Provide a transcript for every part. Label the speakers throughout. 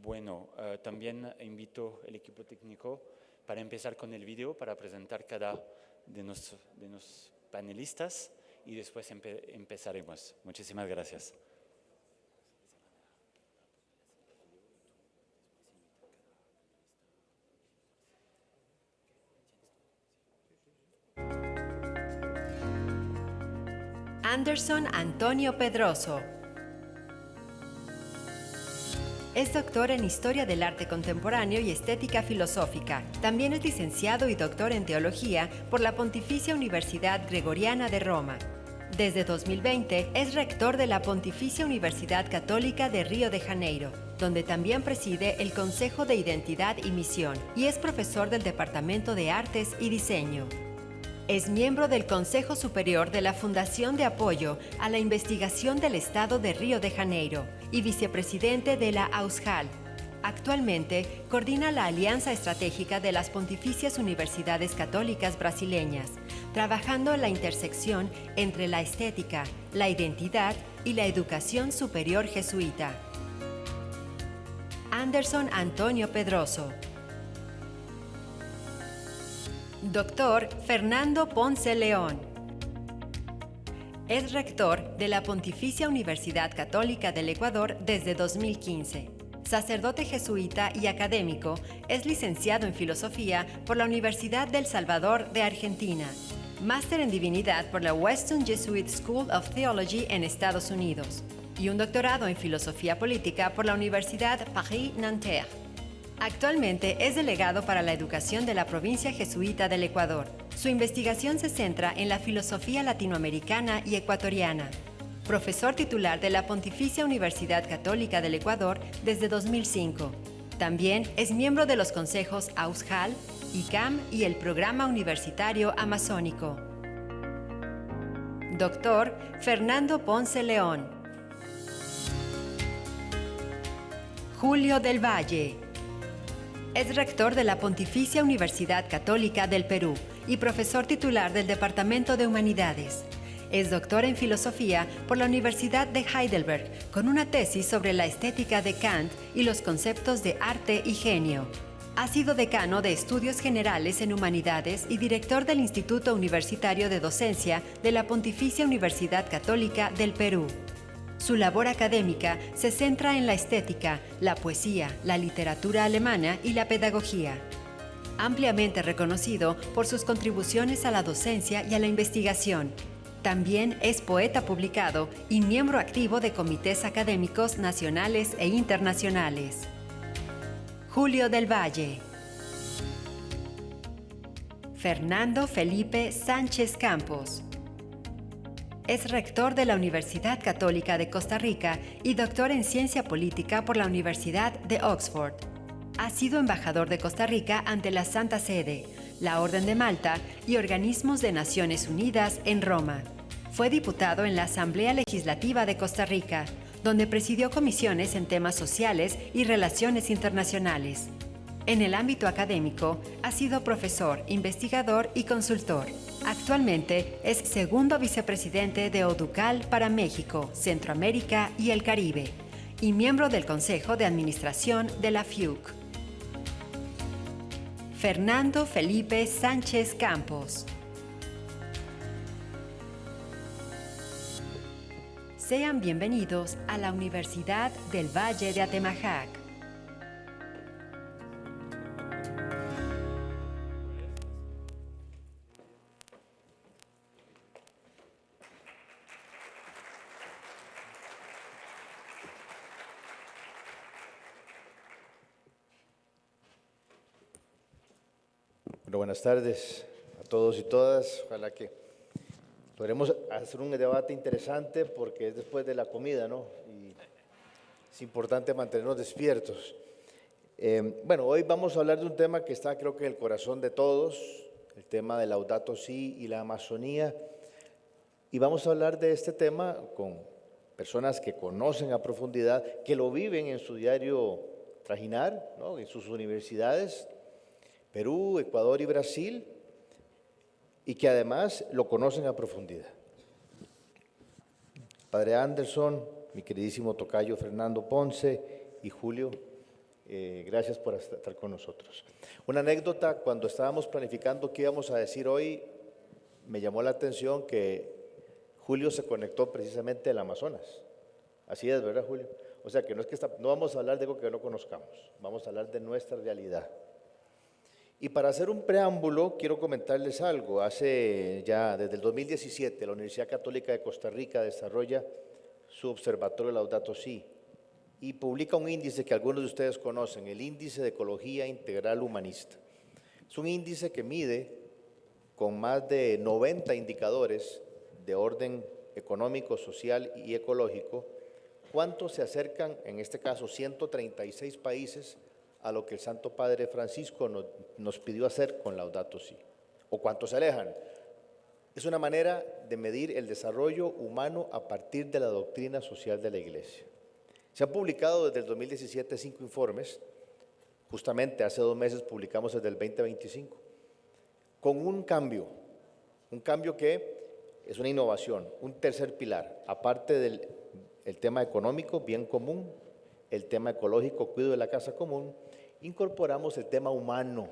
Speaker 1: Bueno, también invito al equipo técnico para empezar con el video, para presentar cada de los panelistas y después empezaremos. Muchísimas gracias.
Speaker 2: Anderson Antonio Pedroso. Es doctor en Historia del Arte Contemporáneo y Estética Filosófica. También es licenciado y doctor en Teología por la Pontificia Universidad Gregoriana de Roma. Desde 2020 es rector de la Pontificia Universidad Católica de Río de Janeiro, donde también preside el Consejo de Identidad y Misión y es profesor del Departamento de Artes y Diseño. Es miembro del Consejo Superior de la Fundación de Apoyo a la Investigación del Estado de Río de Janeiro y vicepresidente de la AUSJAL. Actualmente coordina la Alianza Estratégica de las Pontificias Universidades Católicas Brasileñas, trabajando en la intersección entre la estética, la identidad y la educación superior jesuita. Anderson Antonio Pedroso. Doctor Fernando Ponce León. Es rector de la Pontificia Universidad Católica del Ecuador desde 2015. Sacerdote jesuita y académico, es licenciado en Filosofía por la Universidad del Salvador de Argentina. Máster en Divinidad por la Western Jesuit School of Theology en Estados Unidos. Y un doctorado en Filosofía Política por la Universidad Paris-Nanterre. Actualmente es delegado para la educación de la provincia jesuita del Ecuador. Su investigación se centra en la filosofía latinoamericana y ecuatoriana. Profesor titular de la Pontificia Universidad Católica del Ecuador desde 2005. También es miembro de los consejos AUSJAL, ICAM y el Programa Universitario Amazónico. Doctor Fernando Ponce León. Julio del Valle. Es rector de la Pontificia Universidad Católica del Perú y profesor titular del Departamento de Humanidades. Es doctor en Filosofía por la Universidad de Heidelberg, con una tesis sobre la estética de Kant y los conceptos de arte y genio. Ha sido decano de Estudios Generales en Humanidades y director del Instituto Universitario de Docencia de la Pontificia Universidad Católica del Perú. Su labor académica se centra en la estética, la poesía, la literatura alemana y la pedagogía. Ampliamente reconocido por sus contribuciones a la docencia y a la investigación. También es poeta publicado y miembro activo de comités académicos nacionales e internacionales. Julio del Valle. Fernando Felipe Sánchez Campos. Es rector de la Universidad Católica de Costa Rica y doctor en Ciencia Política por la Universidad de Oxford. Ha sido embajador de Costa Rica ante la Santa Sede, la Orden de Malta y organismos de Naciones Unidas en Roma. Fue diputado en la Asamblea Legislativa de Costa Rica, donde presidió comisiones en temas sociales y relaciones internacionales. En el ámbito académico, ha sido profesor, investigador y consultor. Actualmente es segundo vicepresidente de ODUCAL para México, Centroamérica y el Caribe, y miembro del Consejo de Administración de la FIUC. Fernando Felipe Sánchez Campos. Sean bienvenidos a la Universidad del Valle de Atemajac.
Speaker 3: Bueno, buenas tardes a todos y todas. Ojalá que podremos hacer un debate interesante porque es después de la comida, ¿no? Y es importante mantenernos despiertos. Bueno, hoy vamos a hablar de un tema que está, creo que, en el corazón de todos, el tema de Laudato Si y la Amazonía. Y vamos a hablar de este tema con personas que conocen a profundidad, que lo viven en su diario trajinar, ¿no? En sus universidades, Perú, Ecuador y Brasil, y que además lo conocen a profundidad. Padre Anderson, mi queridísimo tocayo Fernando Ponce y Julio, Gracias por estar con nosotros. Una anécdota: cuando estábamos planificando qué íbamos a decir hoy, me llamó la atención que Julio se conectó precisamente del Amazonas. Así es, ¿verdad, Julio? O sea, que no es que no vamos a hablar de algo que no conozcamos, vamos a hablar de nuestra realidad. Y para hacer un preámbulo, quiero comentarles algo. Hace ya, desde el 2017, la Universidad Católica de Costa Rica desarrolla su observatorio Laudato Si y publica un índice que algunos de ustedes conocen, el Índice de Ecología Integral Humanista. Es un índice que mide con más de 90 indicadores de orden económico, social y ecológico, cuánto se acercan, en este caso 136 países, a lo que el Santo Padre Francisco nos pidió hacer con Laudato Si, o cuánto se alejan. Es una manera de medir el desarrollo humano a partir de la doctrina social de la Iglesia. Se han publicado desde el 2017 5 informes, justamente hace 2 meses publicamos el del 2025, con un cambio que es una innovación, un tercer pilar, aparte del tema económico, bien común, el tema ecológico, cuidado de la casa común, incorporamos el tema humano,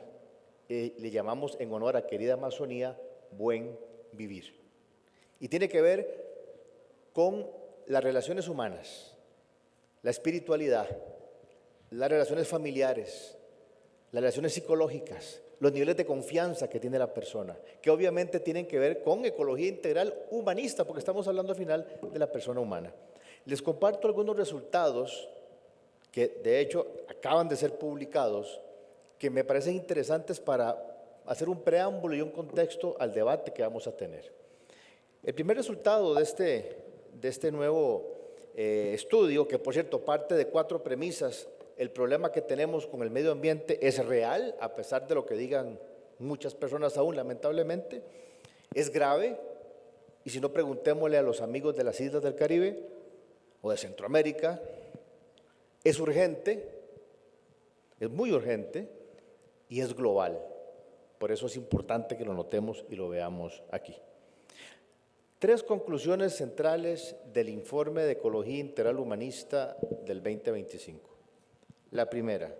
Speaker 3: le llamamos en honor a querida Amazonía, buen vivir. Y tiene que ver con las relaciones humanas, la espiritualidad, las relaciones familiares, las relaciones psicológicas, los niveles de confianza que tiene la persona, que obviamente tienen que ver con ecología integral humanista, porque estamos hablando al final de la persona humana. Les comparto algunos resultados que de hecho acaban de ser publicados, que me parecen interesantes para hacer un preámbulo y un contexto al debate que vamos a tener. El primer resultado de este nuevo estudio, que por cierto parte de 4 premisas: el problema que tenemos con el medio ambiente es real, a pesar de lo que digan muchas personas aún, lamentablemente, es grave, y si no, preguntémosle a los amigos de las islas del Caribe o de Centroamérica. Es urgente, es muy urgente y es global. Por eso es importante que lo notemos y lo veamos aquí. 3 conclusiones centrales del informe de Ecología Integral Humanista del 2025. La primera: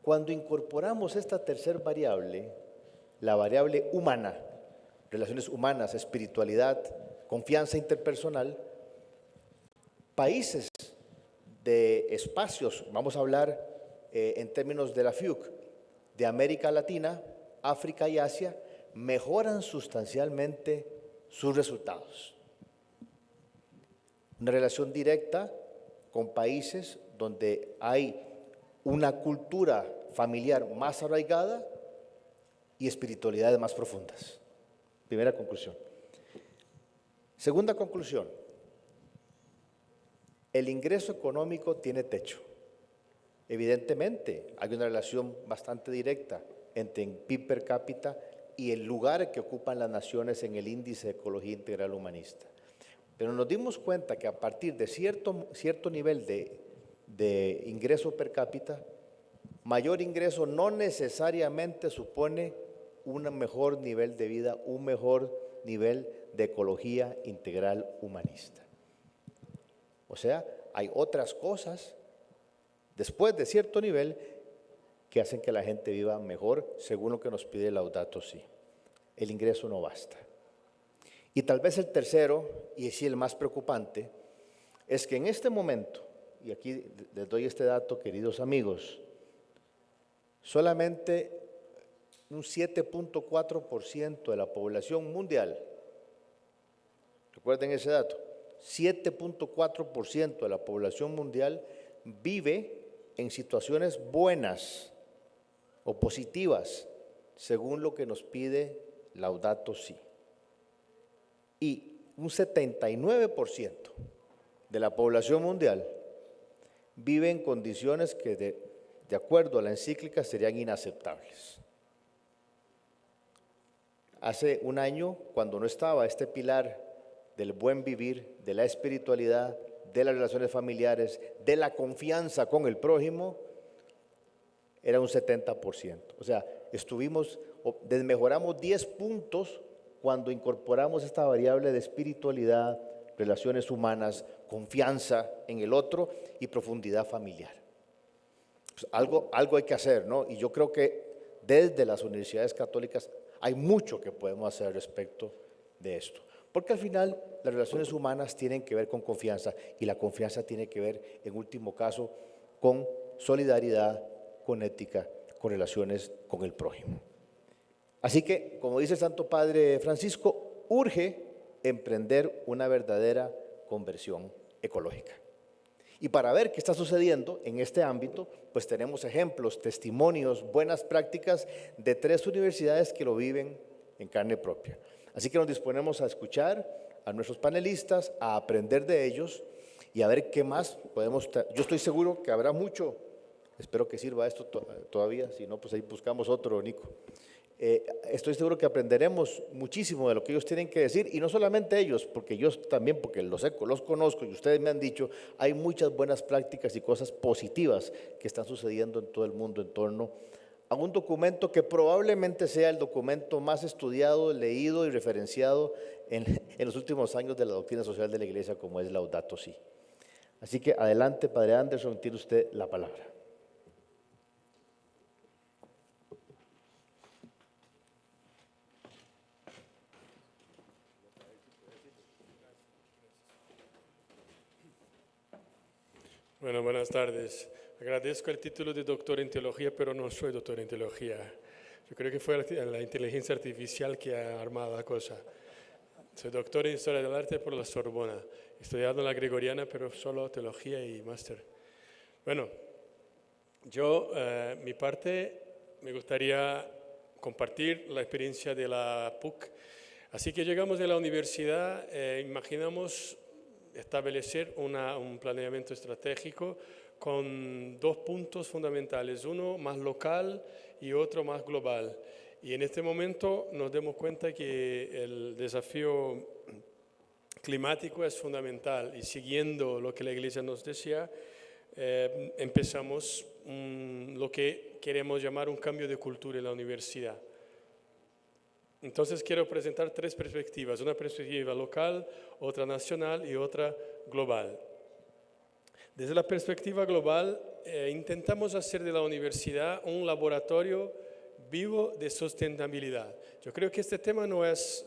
Speaker 3: cuando incorporamos esta tercera variable, la variable humana, relaciones humanas, espiritualidad, confianza interpersonal, países de espacios, vamos a hablar en términos de la FIUC, de América Latina, África y Asia, mejoran sustancialmente sus resultados. Una relación directa con países donde hay una cultura familiar más arraigada y espiritualidades más profundas. Primera conclusión. Segunda conclusión: el ingreso económico tiene techo. Evidentemente, hay una relación bastante directa entre el PIB per cápita y el lugar que ocupan las naciones en el índice de ecología integral humanista. Pero nos dimos cuenta que a partir de cierto nivel de ingreso per cápita, mayor ingreso no necesariamente supone un mejor nivel de vida, un mejor nivel de ecología integral humanista. O sea, hay otras cosas después de cierto nivel que hacen que la gente viva mejor, según lo que nos pide Laudato Si. El ingreso no basta. Y tal vez el tercero, y sí el más preocupante, es que en este momento, y aquí les doy este dato, queridos amigos, solamente un 7.4% de la población mundial, recuerden ese dato, 7.4% de la población mundial vive en situaciones buenas o positivas, según lo que nos pide Laudato Si. Y un 79% de la población mundial vive en condiciones que, de acuerdo a la encíclica, serían inaceptables. Hace un año, cuando no estaba este pilar del buen vivir, de la espiritualidad, de las relaciones familiares, de la confianza con el prójimo, era un 70%. O sea, desmejoramos 10 puntos cuando incorporamos esta variable de espiritualidad, relaciones humanas, confianza en el otro y profundidad familiar. pues algo hay que hacer, ¿no? Y yo creo que desde las universidades católicas hay mucho que podemos hacer respecto de esto. Porque al final las relaciones humanas tienen que ver con confianza y la confianza tiene que ver, en último caso, con solidaridad, con ética, con relaciones con el prójimo. Así que, como dice el Santo Padre Francisco, urge emprender una verdadera conversión ecológica. Y para ver qué está sucediendo en este ámbito, pues tenemos ejemplos, testimonios, buenas prácticas de 3 universidades que lo viven en carne propia. Así que nos disponemos a escuchar a nuestros panelistas, a aprender de ellos y a ver qué más podemos. Yo estoy seguro que habrá mucho, espero que sirva esto todavía, si no, pues ahí buscamos otro, Nico. Estoy seguro que aprenderemos muchísimo de lo que ellos tienen que decir, y no solamente ellos, porque yo también, porque los conozco y ustedes me han dicho, hay muchas buenas prácticas y cosas positivas que están sucediendo en todo el mundo en torno a un documento que probablemente sea el documento más estudiado, leído y referenciado en los últimos años de la doctrina social de la Iglesia, como es Laudato Si. Así que adelante, Padre Anderson, tiene usted la palabra.
Speaker 4: Bueno, buenas tardes. Agradezco el título de doctor en teología, pero no soy doctor en teología. Yo creo que fue la inteligencia artificial que ha armado la cosa. Soy doctor en historia del arte por la Sorbona. He estudiado en la Gregoriana, pero solo teología y máster. Bueno, yo, mi parte, me gustaría compartir la experiencia de la PUC. Así que llegamos a la universidad, imaginamos establecer un planeamiento estratégico con 2 puntos fundamentales, uno más local y otro más global. Y en este momento nos damos cuenta que el desafío climático es fundamental y siguiendo lo que la Iglesia nos decía, empezamos lo que queremos llamar un cambio de cultura en la universidad. Entonces quiero presentar 3 perspectivas, una perspectiva local, otra nacional y otra global. Desde la perspectiva global, intentamos hacer de la universidad un laboratorio vivo de sustentabilidad. Yo creo que este tema no es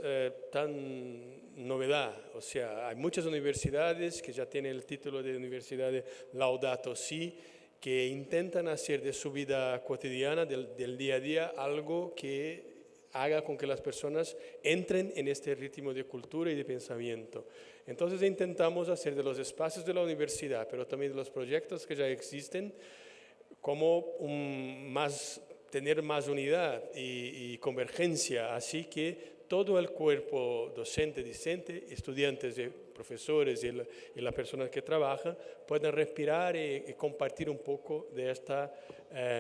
Speaker 4: tan novedad, o sea, hay muchas universidades que ya tienen el título de Universidad de Laudato Si, que intentan hacer de su vida cotidiana, del día a día, algo que haga con que las personas entren en este ritmo de cultura y de pensamiento. Entonces intentamos hacer de los espacios de la universidad, pero también de los proyectos que ya existen, como tener más unidad y convergencia, así que todo el cuerpo docente, discente, estudiantes, profesores y las personas que trabajan puedan respirar y compartir un poco de esta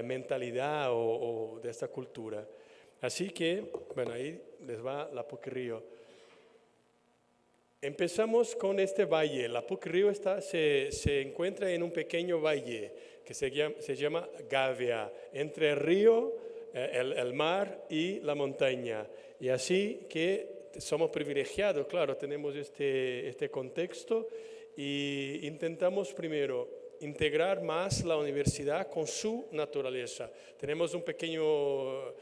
Speaker 4: mentalidad o de esta cultura. Así que, bueno, ahí les va la PUC Río. Empezamos con este valle. La PUC Río se encuentra en un pequeño valle que se llama Gavia, entre el río, el mar y la montaña. Y así que somos privilegiados, claro, tenemos este contexto y intentamos primero integrar más la universidad con su naturaleza. Tenemos un pequeño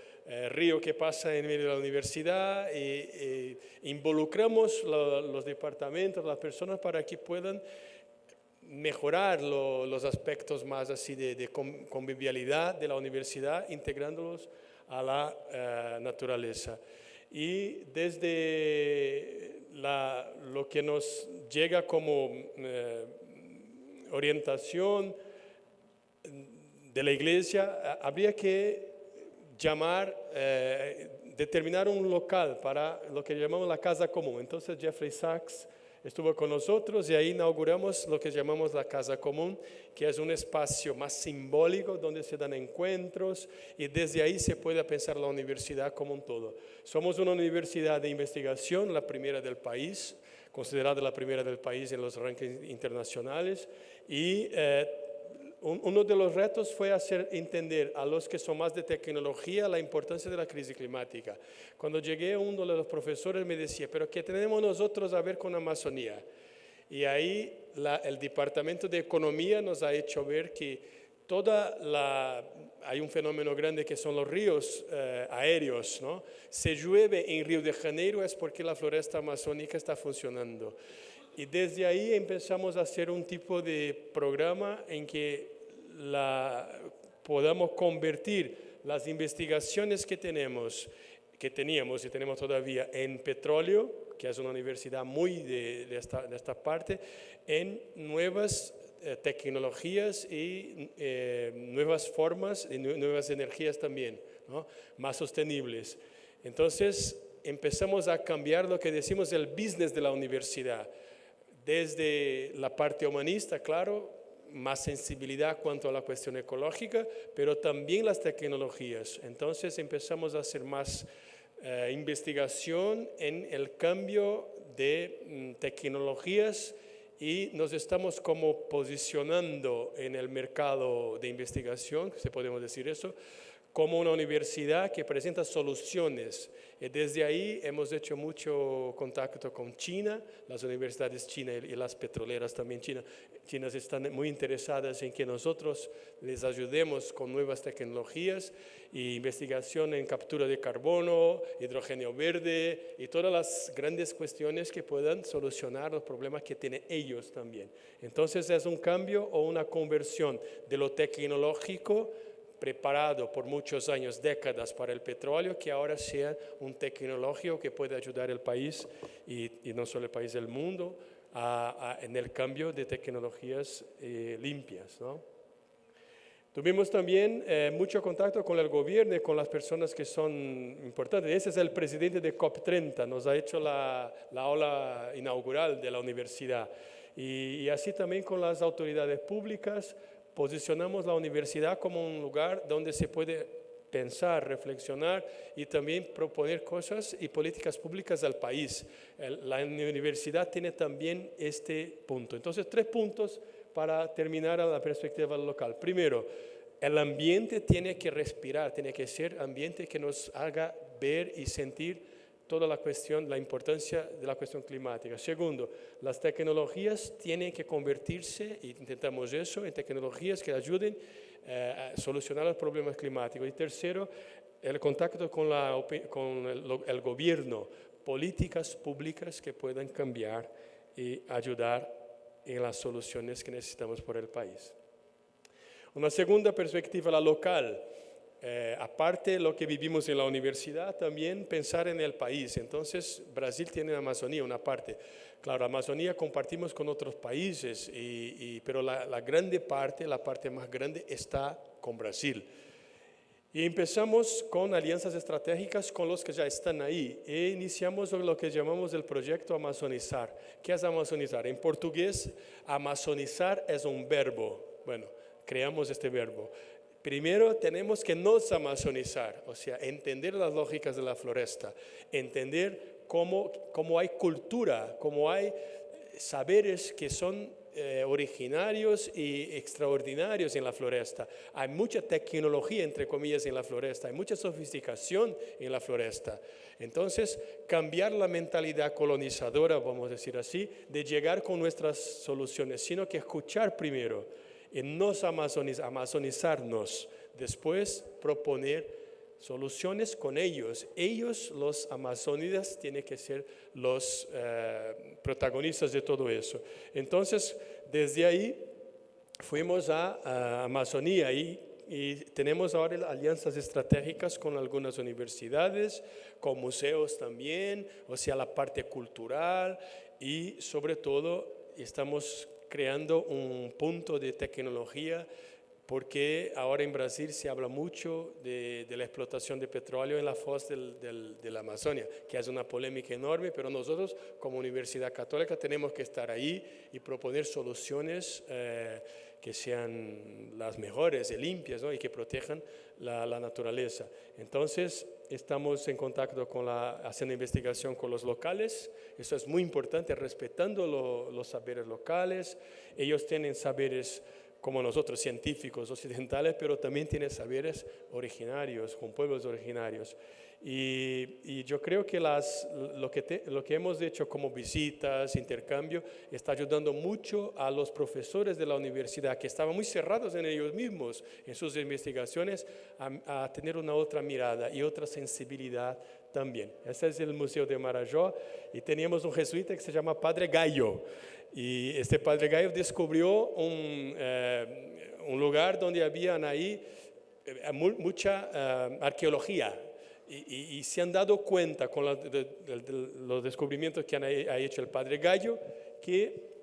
Speaker 4: río que pasa en medio de la universidad y involucramos los departamentos, las personas para que puedan mejorar los aspectos más así de convivialidad de la universidad, integrándolos a la naturaleza. Y desde lo que nos llega como orientación de la Iglesia, habría que determinar un local para lo que llamamos la casa común. Entonces Jeffrey Sachs estuvo con nosotros y ahí inauguramos lo que llamamos la casa común, que es un espacio más simbólico donde se dan encuentros y desde ahí se puede pensar la universidad como un todo. Somos una universidad de investigación, la primera del país, considerada la primera del país en los rankings internacionales y uno de los retos fue hacer entender a los que son más de tecnología la importancia de la crisis climática. Cuando llegué, uno de los profesores me decía, pero ¿qué tenemos nosotros a ver con Amazonía? Y ahí el Departamento de Economía nos ha hecho ver que hay un fenómeno grande que son los ríos aéreos, ¿no? Si llueve en Río de Janeiro es porque la floresta amazónica está funcionando. Y desde ahí empezamos a hacer un tipo de programa en que podamos convertir las investigaciones que teníamos y tenemos todavía en petróleo, que es una universidad muy de esta parte, en nuevas tecnologías y nuevas formas y nuevas energías también, ¿no? Más sostenibles. Entonces empezamos a cambiar lo que decimos el business de la universidad, desde la parte humanista, claro, más sensibilidad cuanto a la cuestión ecológica, pero también las tecnologías. Entonces empezamos a hacer más investigación en el cambio de tecnologías y nos estamos como posicionando en el mercado de investigación, si podemos decir eso, como una universidad que presenta soluciones. Y desde ahí hemos hecho mucho contacto con China, las universidades chinas y las petroleras también chinas están muy interesadas en que nosotros les ayudemos con nuevas tecnologías y investigación en captura de carbono, hidrógeno verde y todas las grandes cuestiones que puedan solucionar los problemas que tienen ellos también. Entonces es un cambio o una conversión de lo tecnológico preparado por muchos años, décadas para el petróleo, que ahora sea un tecnológico que puede ayudar al país y no solo el país, el mundo, en el cambio de tecnologías limpias, ¿no? Tuvimos también mucho contacto con el gobierno y con las personas que son importantes. Ese es el presidente de COP30, nos ha hecho la ola inaugural de la universidad. Y así también con las autoridades públicas, posicionamos la universidad como un lugar donde se puede pensar, reflexionar y también proponer cosas y políticas públicas al país. La universidad tiene también este punto. Entonces, 3 puntos para terminar a la perspectiva local. Primero, el ambiente tiene que respirar, tiene que ser ambiente que nos haga ver y sentir toda la cuestión, la importancia de la cuestión climática. Segundo, las tecnologías tienen que convertirse, y intentamos eso, en tecnologías que ayuden a solucionar los problemas climáticos. Y tercero, el contacto con el gobierno, políticas públicas que puedan cambiar y ayudar en las soluciones que necesitamos por el país. Una segunda perspectiva, la local. Aparte de lo que vivimos en la universidad, también pensar en el país. Entonces, Brasil tiene Amazonía, una parte. Claro, Amazonía compartimos con otros países, pero la grande parte, la parte más grande, está con Brasil. Y empezamos con alianzas estratégicas con los que ya están ahí. E iniciamos lo que llamamos el proyecto Amazonizar. ¿Qué es amazonizar? En portugués, amazonizar es un verbo. Bueno, creamos este verbo. Primero tenemos que nos amazonizar, o sea, entender las lógicas de la floresta, entender cómo hay cultura, cómo hay saberes que son originarios y extraordinarios en la floresta. Hay mucha tecnología, entre comillas, en la floresta, hay mucha sofisticación en la floresta. Entonces, cambiar la mentalidad colonizadora, vamos a decir así, de llegar con nuestras soluciones, sino que escuchar primero. Y nos amazonizarnos, después proponer soluciones con ellos. Ellos, los amazónidas, tienen que ser los protagonistas de todo eso. Entonces, desde ahí fuimos a Amazonía y tenemos ahora alianzas estratégicas con algunas universidades, con museos también, o sea, la parte cultural y sobre todo estamos creando un punto de tecnología, porque ahora en Brasil se habla mucho de la explotación de petróleo en la foz de la Amazonia, que es una polémica enorme, pero nosotros como Universidad Católica tenemos que estar ahí y proponer soluciones que sean las mejores y limpias, ¿no? Y que protejan la naturaleza. Entonces, estamos en contacto haciendo investigación con los locales. Eso es muy importante, respetando los saberes locales. Ellos tienen saberes como nosotros, científicos occidentales, pero también tiene saberes originarios, con pueblos originarios. Y yo creo que lo que hemos hecho como visitas, intercambio, está ayudando mucho a los profesores de la universidad, que estaban muy cerrados en ellos mismos, en sus investigaciones, a tener una otra mirada y otra sensibilidad también. Este es el Museo de Marajó, y teníamos un jesuita que se llama Padre Gallo. Y este Padre Gallo descubrió un lugar donde habían ahí mucha arqueología. Y se han dado cuenta con los descubrimientos que ha hecho el Padre Gallo, que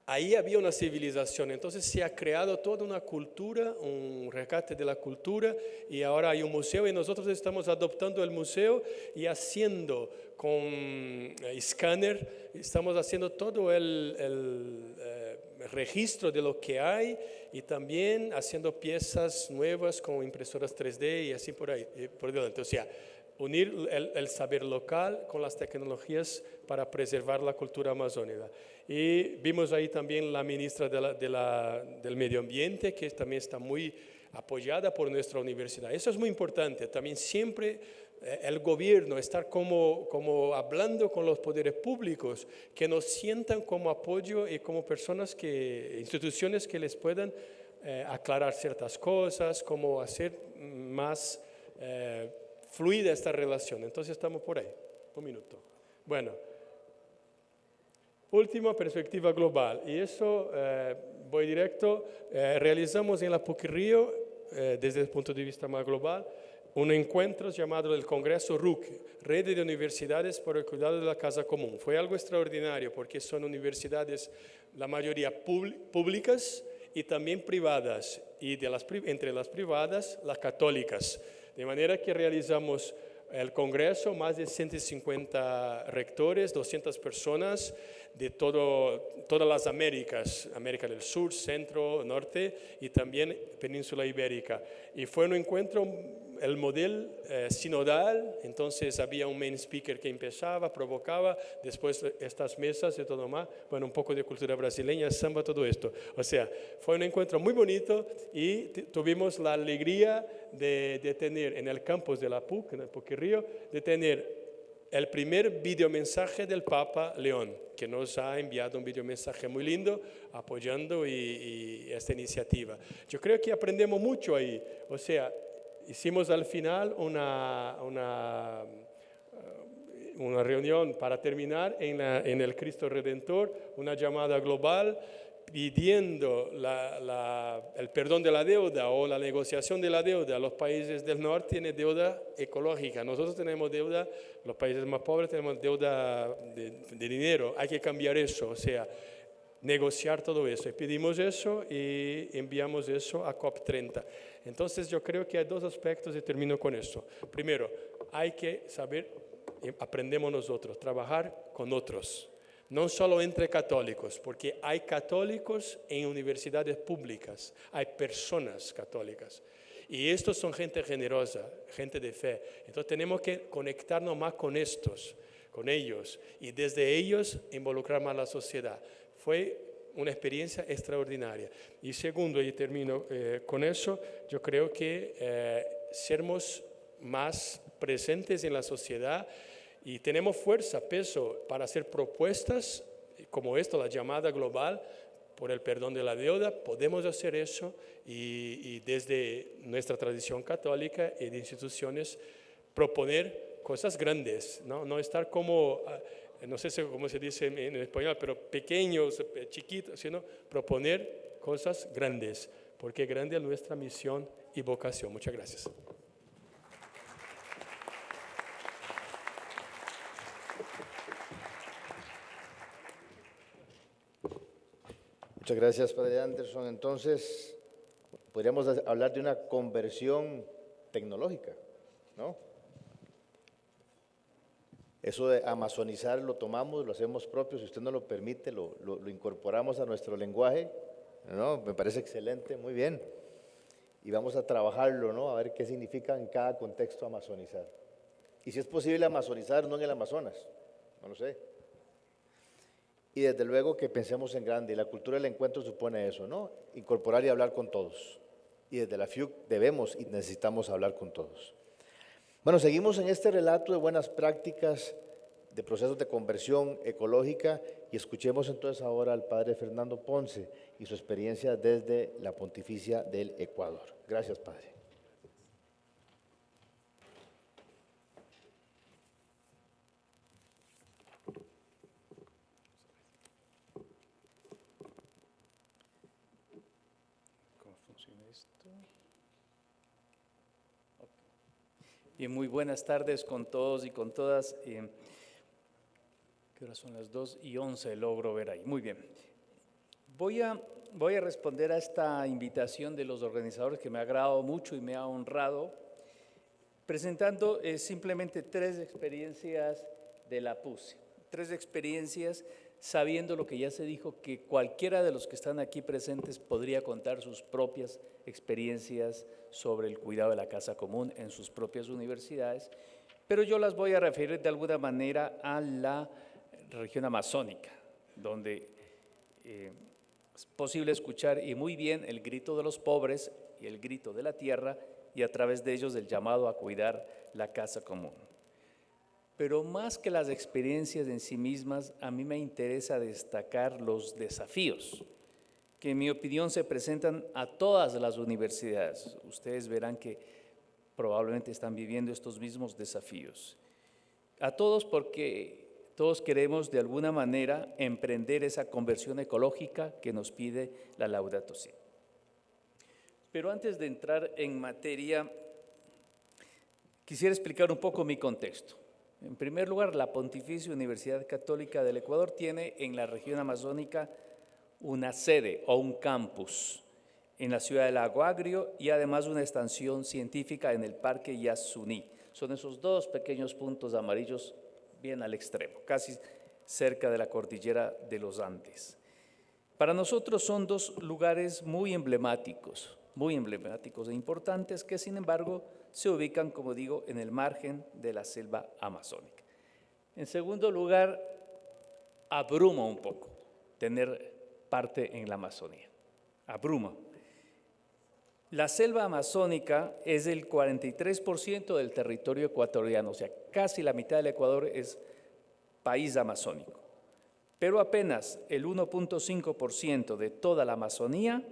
Speaker 4: ahí había una civilización. Entonces se ha creado toda una cultura, un rescate de la cultura, y ahora hay un museo, y nosotros estamos adoptando el museo y haciendo con escáner, estamos haciendo todo el registro de lo que hay, y también haciendo piezas nuevas con impresoras 3D y así por ahí, por delante. O sea, unir el saber local con las tecnologías para preservar la cultura amazónica. Y vimos ahí también la ministra del Medio Ambiente, que también está muy apoyada por nuestra universidad. Eso es muy importante. También siempre el gobierno estar como hablando con los poderes públicos, que nos sientan como apoyo y como personas instituciones que les puedan aclarar ciertas cosas, como hacer más fluida esta relación. Entonces estamos por ahí. Un minuto. Bueno, última perspectiva global, y eso voy directo. Realizamos en la PUC Río, desde el punto de vista más global, un encuentro llamado el Congreso RUC, Red de Universidades por el Cuidado de la Casa Común. Fue algo extraordinario porque son universidades, la mayoría públicas y también privadas, y entre las privadas, las católicas. De manera que realizamos el Congreso, más de 150 rectores, 200 personas de todas las Américas, América del Sur, Centro, Norte y también Península Ibérica. Y fue un encuentro, el modelo sinodal, entonces había un main speaker que empezaba, provocaba, después estas mesas y todo más, bueno, un poco de cultura brasileña, samba, todo esto. O sea, fue un encuentro muy bonito, y tuvimos la alegría de tener en el campus de la PUC, en el PUC Río, de tener el primer videomensaje del Papa León, que nos ha enviado un videomensaje muy lindo apoyando y esta iniciativa. Yo creo que aprendemos mucho ahí. O sea, hicimos al final una reunión para terminar en el Cristo Redentor, una llamada global pidiendo el perdón de la deuda o la negociación de la deuda. Los países del norte tienen deuda ecológica, nosotros tenemos deuda, los países más pobres tenemos deuda de dinero. Hay que cambiar eso, o sea, negociar todo eso. Y pedimos eso y enviamos eso a COP30. Entonces yo creo que hay dos aspectos y termino con eso. Primero, hay que saber, aprendemos nosotros, trabajar con otros. No solo entre católicos, porque hay católicos en universidades públicas, hay personas católicas. Y estos son gente generosa, gente de fe. Entonces tenemos que conectarnos más con ellos, y desde ellos involucrar más a la sociedad. Fue una experiencia extraordinaria. Y segundo, y termino con eso, yo creo que sermos más presentes en la sociedad, y tenemos fuerza, peso para hacer propuestas como esto, la llamada global por el perdón de la deuda. Podemos hacer eso, y desde nuestra tradición católica y de instituciones proponer cosas grandes, no estar como, no sé cómo se dice en español, pero pequeños, chiquitos, sino proponer cosas grandes, porque grande es nuestra misión y vocación. Muchas gracias.
Speaker 3: Muchas gracias, Padre Anderson. Entonces, podríamos hablar de una conversión tecnológica, ¿no? Eso de amazonizar lo tomamos, lo hacemos propio, si usted nos lo permite, lo incorporamos a nuestro lenguaje, ¿no? Me parece excelente, muy bien. Y vamos a trabajarlo, ¿no? A ver qué significa en cada contexto amazonizar. Y si es posible amazonizar, no en el Amazonas, no lo sé. y desde luego que pensemos en grande. Y la cultura del encuentro supone eso, ¿no? Incorporar y hablar con todos. Y desde la FIUC debemos y necesitamos hablar con todos. Bueno, seguimos en este relato de buenas prácticas, de procesos de conversión ecológica, y escuchemos entonces ahora al padre Fernando Ponce y su experiencia desde la Pontificia del Ecuador. Gracias, padre.
Speaker 5: ¿Cómo funciona esto? Bien, muy buenas tardes con todos y con todas. ¿Qué horas son? Las 2:11, logro ver ahí. Muy bien. Voy a responder a esta invitación de los organizadores que me ha agradado mucho y me ha honrado, presentando simplemente 3 experiencias de la PUSE. 3 experiencias sabiendo lo que ya se dijo, que cualquiera de los que están aquí presentes podría contar sus propias experiencias sobre el cuidado de la casa común en sus propias universidades, pero yo las voy a referir de alguna manera a la región amazónica, donde es posible escuchar y muy bien el grito de los pobres y el grito de la tierra, y a través de ellos el llamado a cuidar la casa común. Pero más que las experiencias en sí mismas, a mí me interesa destacar los desafíos que en mi opinión se presentan a todas las universidades. Ustedes verán que probablemente están viviendo estos mismos desafíos. A todos, porque todos queremos de alguna manera emprender esa conversión ecológica que nos pide la Laudato Si. Pero antes de entrar en materia, quisiera explicar un poco mi contexto. En primer lugar, la Pontificia Universidad Católica del Ecuador tiene en la región amazónica una sede o un campus en la ciudad de Lago Agrio y además una estación científica en el Parque Yasuní. Son esos 2 pequeños puntos amarillos bien al extremo, casi cerca de la cordillera de los Andes. Para nosotros son 2 lugares muy emblemáticos e importantes que sin embargo se ubican, como digo, en el margen de la selva amazónica. En segundo lugar, abruma un poco tener parte en la Amazonía, abruma. La selva amazónica es el 43% del territorio ecuatoriano, o sea, casi la mitad del Ecuador es país amazónico, pero apenas el 1.5% de toda la Amazonía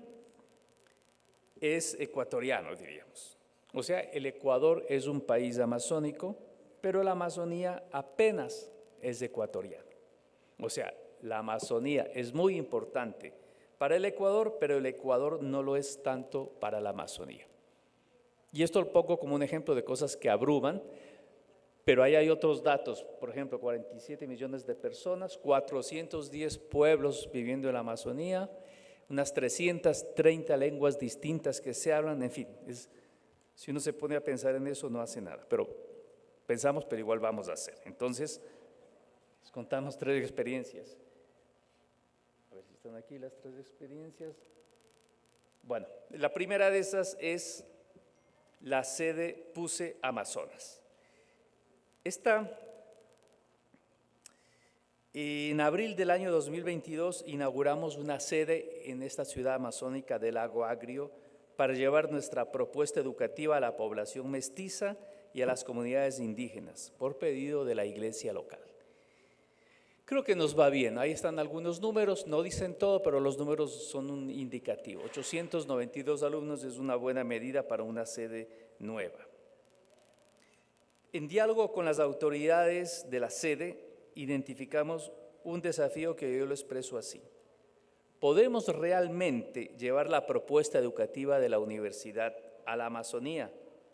Speaker 5: es ecuatoriano, diríamos. O sea, el Ecuador es un país amazónico, pero la Amazonía apenas es ecuatoriana. O sea, la Amazonía es muy importante para el Ecuador, pero el Ecuador no lo es tanto para la Amazonía. Y esto lo pongo como un ejemplo de cosas que abruman, pero ahí hay otros datos. Por ejemplo, 47 millones de personas, 410 pueblos viviendo en la Amazonía, unas 330 lenguas distintas que se hablan, en fin, si uno se pone a pensar en eso no hace nada, pero pensamos, pero igual vamos a hacer. Entonces, les contamos 3 experiencias. A ver si están aquí las 3 experiencias. Bueno, la primera de esas es la sede PUSE Amazonas. En abril del año 2022 inauguramos una sede en esta ciudad amazónica de Lago Agrio para llevar nuestra propuesta educativa a la población mestiza y a las comunidades indígenas, por pedido de la iglesia local. Creo que nos va bien, ahí están algunos números, no dicen todo, pero los números son un indicativo. 892 alumnos es una buena medida para una sede nueva. En diálogo con las autoridades de la sede, identificamos un desafío que yo lo expreso así. ¿Podemos realmente llevar la propuesta educativa de la universidad a la Amazonía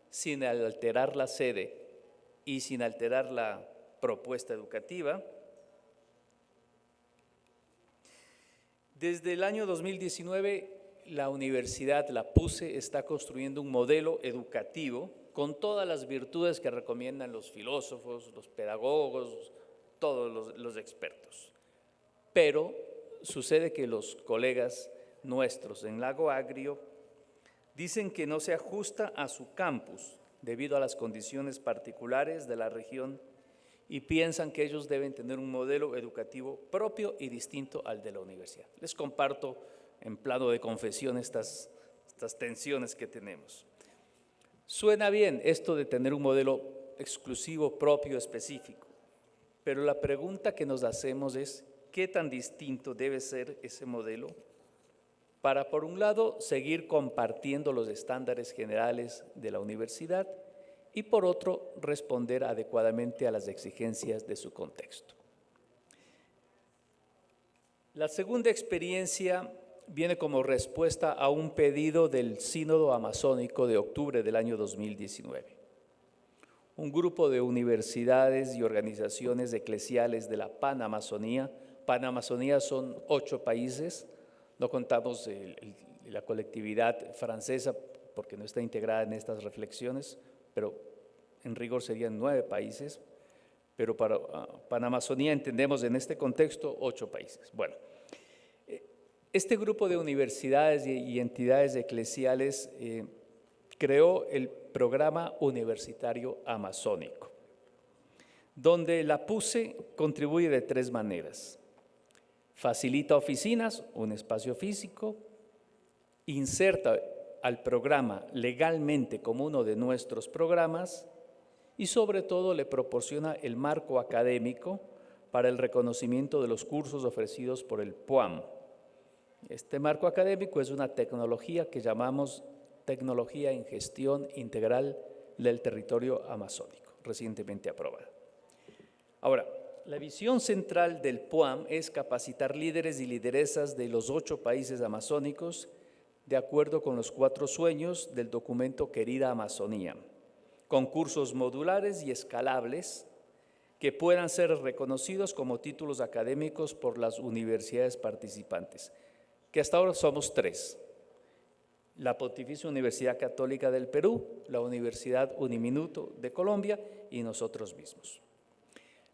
Speaker 5: sin alterar la sede y sin alterar la propuesta educativa? Desde el año 2019, la universidad, la PUSE, está construyendo un modelo educativo con todas las virtudes que recomiendan los filósofos, los pedagogos, todos los expertos. Pero sucede que los colegas nuestros en Lago Agrio dicen que no se ajusta a su campus debido a las condiciones particulares de la región y piensan que ellos deben tener un modelo educativo propio y distinto al de la universidad. Les comparto en plano de confesión estas tensiones que tenemos. Suena bien esto de tener un modelo exclusivo, propio, específico, pero la pregunta que nos hacemos es, ¿qué tan distinto debe ser ese modelo para, por un lado, seguir compartiendo los estándares generales de la universidad y, por otro, responder adecuadamente a las exigencias de su contexto? La segunda experiencia viene como respuesta a un pedido del Sínodo Amazónico de octubre del año 2019. Un grupo de universidades y organizaciones eclesiales de la Panamazonía. Panamazonía son 8 países, no contamos la colectividad francesa porque no está integrada en estas reflexiones, pero en rigor serían 9 países, pero para Panamazonía entendemos en este contexto 8 países. Bueno, este grupo de universidades y entidades eclesiales creó el Programa Universitario Amazónico, donde la PUCE contribuye de 3 maneras. Facilita oficinas, un espacio físico, inserta al programa legalmente como uno de nuestros programas y sobre todo le proporciona el marco académico para el reconocimiento de los cursos ofrecidos por el PUAM. Este marco académico es una tecnología que llamamos Tecnología en Gestión Integral del Territorio Amazónico, recientemente aprobada. Ahora, la visión central del PUAM es capacitar líderes y lideresas de los 8 países amazónicos de acuerdo con los 4 sueños del documento Querida Amazonía, con cursos modulares y escalables que puedan ser reconocidos como títulos académicos por las universidades participantes, que hasta ahora somos 3. La Pontificia Universidad Católica del Perú, la Universidad Uniminuto de Colombia y nosotros mismos.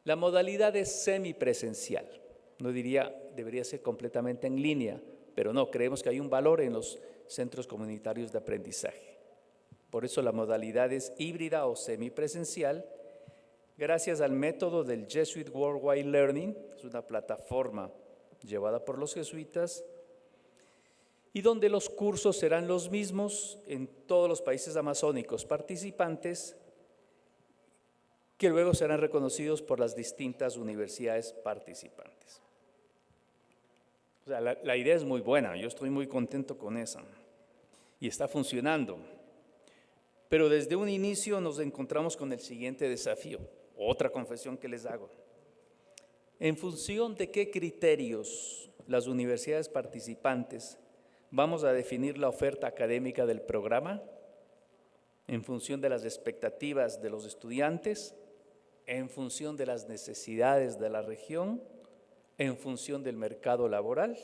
Speaker 5: La modalidad es semipresencial, no diría debería ser completamente en línea, pero no, creemos que hay un valor en los centros comunitarios de aprendizaje. Por eso la modalidad es híbrida o semipresencial, gracias al método del Jesuit Worldwide Learning, es una plataforma llevada por los jesuitas, y donde los cursos serán los mismos en todos los países amazónicos participantes, que luego serán reconocidos por las distintas universidades participantes. O sea, la idea es muy buena, yo estoy muy contento con esa, y está funcionando. Pero desde un inicio nos encontramos con el siguiente desafío, otra confesión que les hago. ¿En función de qué criterios las universidades participantes vamos a definir la oferta académica del programa? ¿En función de las expectativas de los estudiantes? ¿En función de las necesidades de la región? ¿En función del mercado laboral?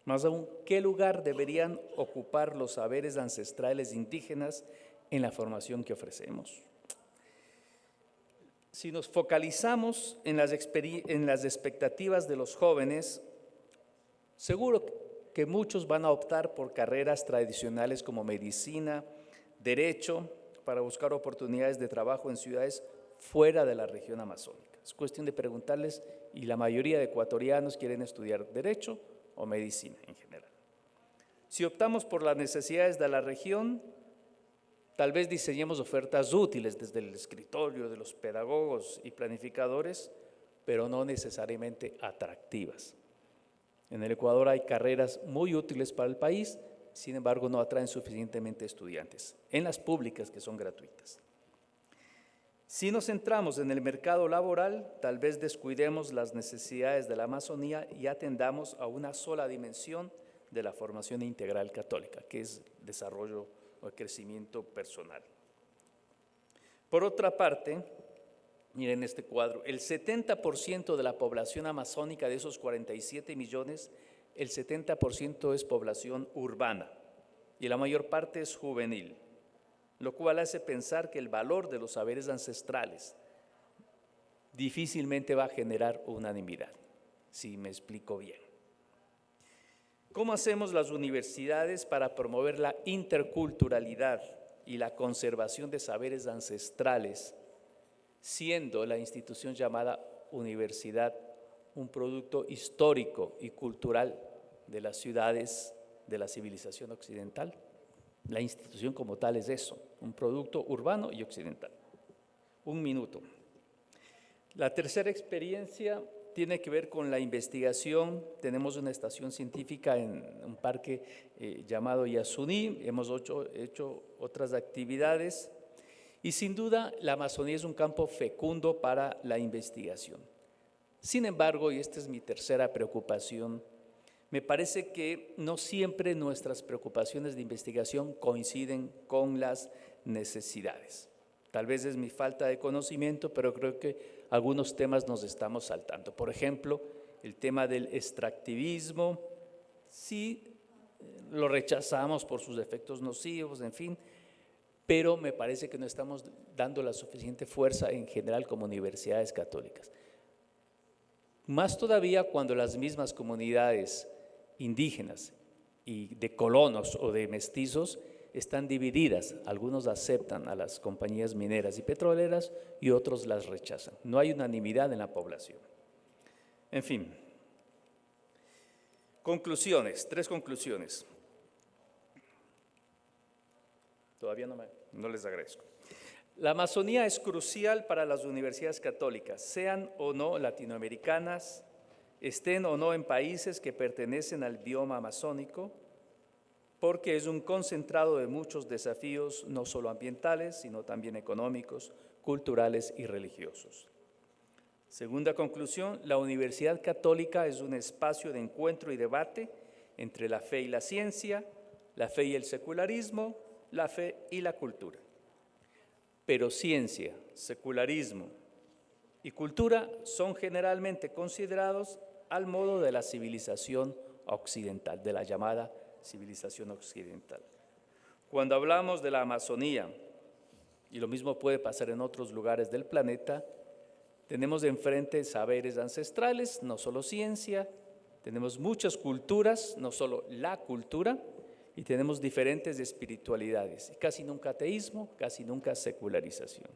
Speaker 5: Más aún, ¿qué lugar deberían ocupar los saberes ancestrales indígenas en la formación que ofrecemos? Si nos focalizamos en las expectativas de los jóvenes, seguro que muchos van a optar por carreras tradicionales como medicina, derecho, para buscar oportunidades de trabajo en ciudades fuera de la región amazónica. Es cuestión de preguntarles, y la mayoría de ecuatorianos quieren estudiar derecho o medicina en general. Si optamos por las necesidades de la región, tal vez diseñemos ofertas útiles desde el escritorio de los pedagogos y planificadores, pero no necesariamente atractivas. En el Ecuador hay carreras muy útiles para el país, sin embargo no atraen suficientemente estudiantes, en las públicas que son gratuitas. Si nos centramos en el mercado laboral, tal vez descuidemos las necesidades de la Amazonía y atendamos a una sola dimensión de la formación integral católica, que es desarrollo o crecimiento personal. Por otra parte, miren este cuadro, el 70% de la población amazónica, de esos 47 millones, el 70% es población urbana y la mayor parte es juvenil, lo cual hace pensar que el valor de los saberes ancestrales difícilmente va a generar unanimidad, si me explico bien. ¿Cómo hacemos las universidades para promover la interculturalidad y la conservación de saberes ancestrales siendo la institución llamada universidad un producto histórico y cultural de las ciudades de la civilización occidental. La institución como tal es eso, un producto urbano y occidental. Un minuto. La tercera experiencia tiene que ver con la investigación. Tenemos una estación científica en un parque llamado Yasuní, hemos hecho otras actividades y sin duda la Amazonía es un campo fecundo para la investigación. Sin embargo, y esta es mi tercera preocupación, me parece que no siempre nuestras preocupaciones de investigación coinciden con las necesidades. Tal vez es mi falta de conocimiento, pero creo que algunos temas nos estamos saltando. Por ejemplo, el tema del extractivismo, sí lo rechazamos por sus efectos nocivos, en fin, pero me parece que no estamos dando la suficiente fuerza en general como universidades católicas. Más todavía cuando las mismas comunidades indígenas y de colonos o de mestizos están divididas. Algunos aceptan a las compañías mineras y petroleras y otros las rechazan. No hay unanimidad en la población. En fin, conclusiones, 3 conclusiones. Todavía no les agradezco. La Amazonía es crucial para las universidades católicas, sean o no latinoamericanas, estén o no en países que pertenecen al bioma amazónico, porque es un concentrado de muchos desafíos, no solo ambientales, sino también económicos, culturales y religiosos. Segunda conclusión, la Universidad Católica es un espacio de encuentro y debate entre la fe y la ciencia, la fe y el secularismo, la fe y la cultura. Pero ciencia, secularismo y cultura son generalmente considerados al modo de la civilización occidental, de la llamada civilización occidental. Cuando hablamos de la Amazonía, y lo mismo puede pasar en otros lugares del planeta, tenemos enfrente saberes ancestrales, no solo ciencia, tenemos muchas culturas, no solo la cultura, y tenemos diferentes espiritualidades, casi nunca ateísmo, casi nunca secularización.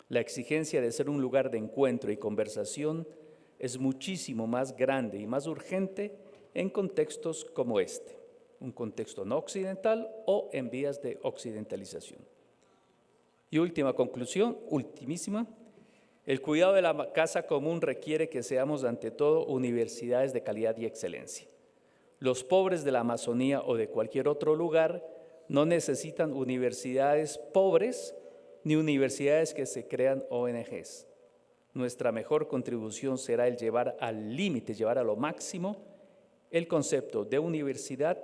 Speaker 5: La exigencia de ser un lugar de encuentro y conversación es muchísimo más grande y más urgente en contextos como este, un contexto no occidental o en vías de occidentalización. Y última conclusión, ultimísima, el cuidado de la casa común requiere que seamos ante todo universidades de calidad y excelencia. Los pobres de la Amazonía o de cualquier otro lugar no necesitan universidades pobres ni universidades que se crean ONGs. Nuestra mejor contribución será el llevar al límite, llevar a lo máximo el concepto de universidad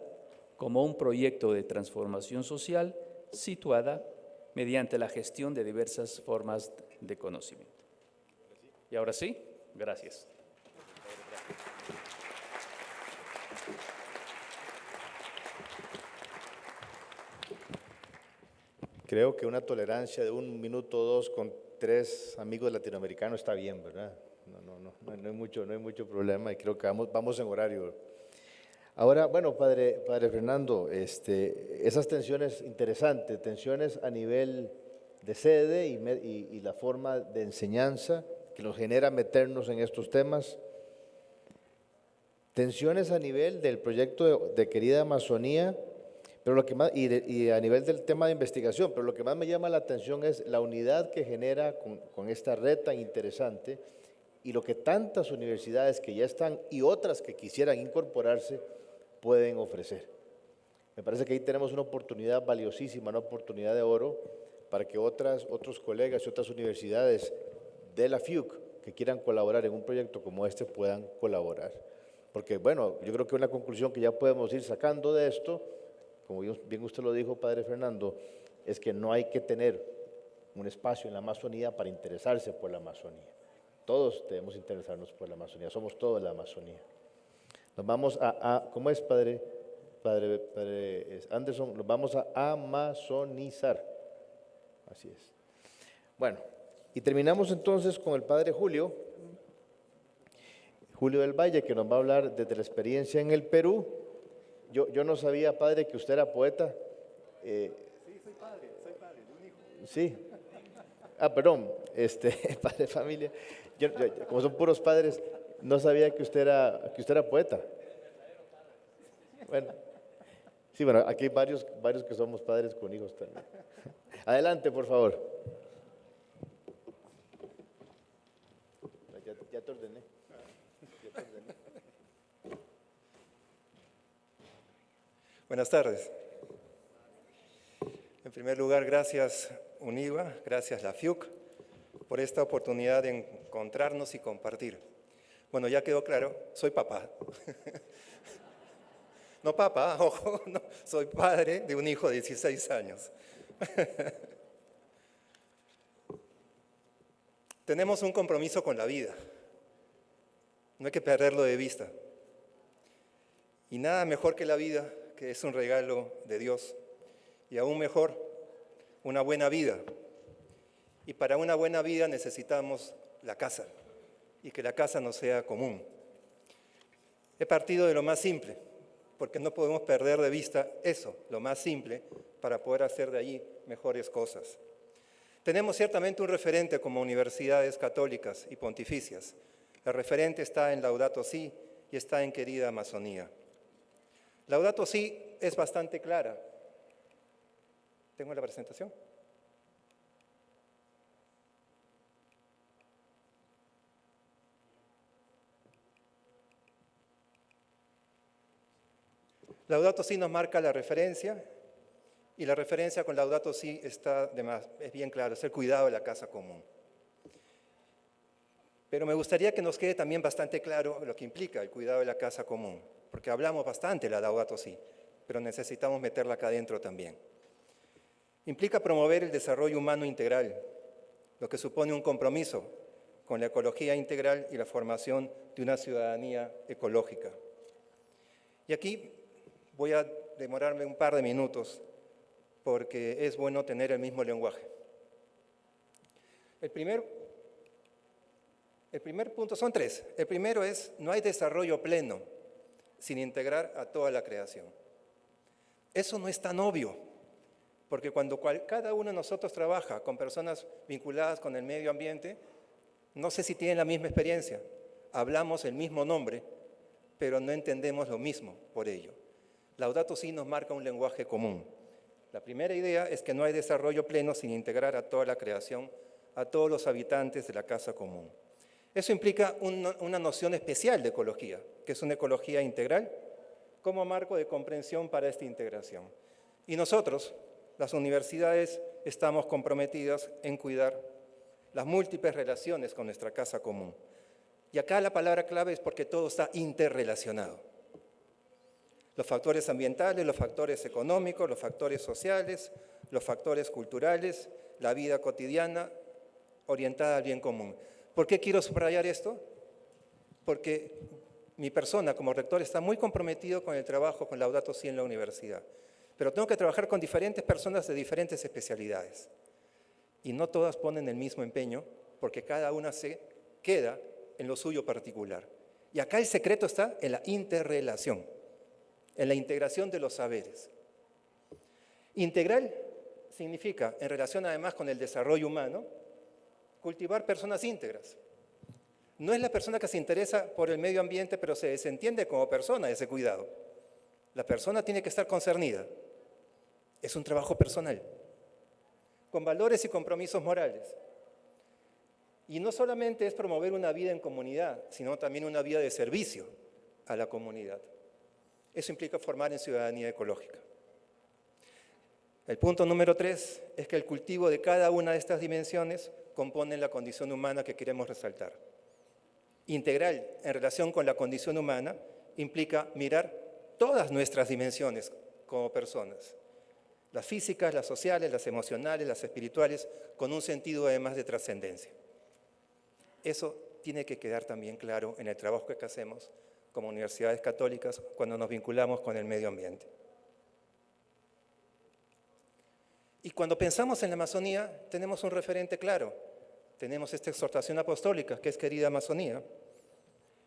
Speaker 5: como un proyecto de transformación social situada mediante la gestión de diversas formas de conocimiento. Y ahora sí, gracias.
Speaker 3: Creo que una tolerancia de 1 minuto o 2 con 3 amigos latinoamericanos está bien, ¿verdad? No hay mucho problema y creo que vamos en horario. Ahora, bueno, padre Fernando, esas tensiones interesantes, tensiones a nivel de sede y la forma de enseñanza que nos genera meternos en estos temas, tensiones a nivel del proyecto de Querida Amazonía, pero lo que más, y a nivel del tema de investigación, pero lo que más me llama la atención es la unidad que genera con esta red tan interesante y lo que tantas universidades que ya están y otras que quisieran incorporarse pueden ofrecer. Me parece que ahí tenemos una oportunidad valiosísima, una oportunidad de oro para que otros colegas y otras universidades de la FIUC que quieran colaborar en un proyecto como este puedan colaborar. Porque, bueno, yo creo que una conclusión que ya podemos ir sacando de esto, como bien usted lo dijo, padre Fernando, es que no hay que tener un espacio en la Amazonía para interesarse por la Amazonía. Todos debemos interesarnos por la Amazonía, somos todos la Amazonía. Nos vamos ¿cómo es, padre Anderson? Nos vamos a amazonizar. Así es. Bueno, y terminamos entonces con el padre Julio del Valle, que nos va a hablar desde la experiencia en el Perú. Yo no sabía, padre, que usted era poeta.
Speaker 6: Sí, soy padre, un hijo.
Speaker 3: Sí. Perdón, padre de familia. Como son puros padres, no sabía que usted era poeta. Bueno, sí, bueno, aquí hay varios que somos padres con hijos también. Adelante, por favor. Ya te ordené.
Speaker 6: Buenas tardes. En primer lugar, gracias UNIVA, gracias la FIUC por esta oportunidad de encontrarnos y compartir. Bueno, ya quedó claro, soy papá. No papá, ojo, no, soy padre de un hijo de 16 años. Tenemos un compromiso con la vida. No hay que perderlo de vista. Y nada mejor que la vida, que es un regalo de Dios. Y aún mejor, una buena vida. Y para una buena vida necesitamos la casa. Y que la casa no sea común. He partido de lo más simple, porque no podemos perder de vista eso, lo más simple, para poder hacer de allí mejores cosas. Tenemos ciertamente un referente como universidades católicas y pontificias. El referente está en Laudato Si y está en Querida Amazonía. Laudato Si es bastante clara. ¿Tengo la presentación? Laudato Si nos marca la referencia, y la referencia con Laudato Si está de más, es bien claro, es el cuidado de la casa común. Pero me gustaría que nos quede también bastante claro lo que implica el cuidado de la casa común, porque hablamos bastante de la Laudato Si, pero necesitamos meterla acá adentro también. Implica promover el desarrollo humano integral, lo que supone un compromiso con la ecología integral y la formación de una ciudadanía ecológica. Y aquí voy a demorarme un par de minutos porque es bueno tener el mismo lenguaje. El primer punto, son tres. El primero es, no hay desarrollo pleno sin integrar a toda la creación. Eso no es tan obvio, porque cuando cada uno de nosotros trabaja con personas vinculadas con el medio ambiente, no sé si tienen la misma experiencia, hablamos el mismo nombre, pero no entendemos lo mismo por ello. Laudato Si nos marca un lenguaje común. La primera idea es que no hay desarrollo pleno sin integrar a toda la creación, a todos los habitantes de la casa común. Eso implica una noción especial de ecología, que es una ecología integral, como marco de comprensión para esta integración. Y nosotros, las universidades, estamos comprometidas en cuidar las múltiples relaciones con nuestra casa común. Y acá la palabra clave es porque todo está interrelacionado. Los factores ambientales, los factores económicos, los factores sociales, los factores culturales, la vida cotidiana orientada al bien común. ¿Por qué quiero subrayar esto? Porque mi persona como rector está muy comprometido con el trabajo con Laudato Si en la universidad. Pero tengo que trabajar con diferentes personas de diferentes especialidades. Y no todas ponen el mismo empeño porque cada una se queda en lo suyo particular. Y acá el secreto está en la interrelación, en la integración de los saberes. Integral significa, en relación además con el desarrollo humano, cultivar personas íntegras. No es la persona que se interesa por el medio ambiente, pero se desentiende como persona de ese cuidado. La persona tiene que estar concernida. Es un trabajo personal, con valores y compromisos morales. Y no solamente es promover una vida en comunidad, sino también una vida de servicio a la comunidad. Eso implica formar en ciudadanía ecológica. El punto número 3 es que el cultivo de cada una de estas dimensiones compone la condición humana que queremos resaltar. Integral en relación con la condición humana implica mirar todas nuestras dimensiones como personas. Las físicas, las sociales, las emocionales, las espirituales, con un sentido además de trascendencia. Eso tiene que quedar también claro en el trabajo que hacemos como universidades católicas cuando nos vinculamos con el medio ambiente. Y cuando pensamos en la Amazonía, tenemos un referente claro. Tenemos esta exhortación apostólica, que es Querida Amazonía.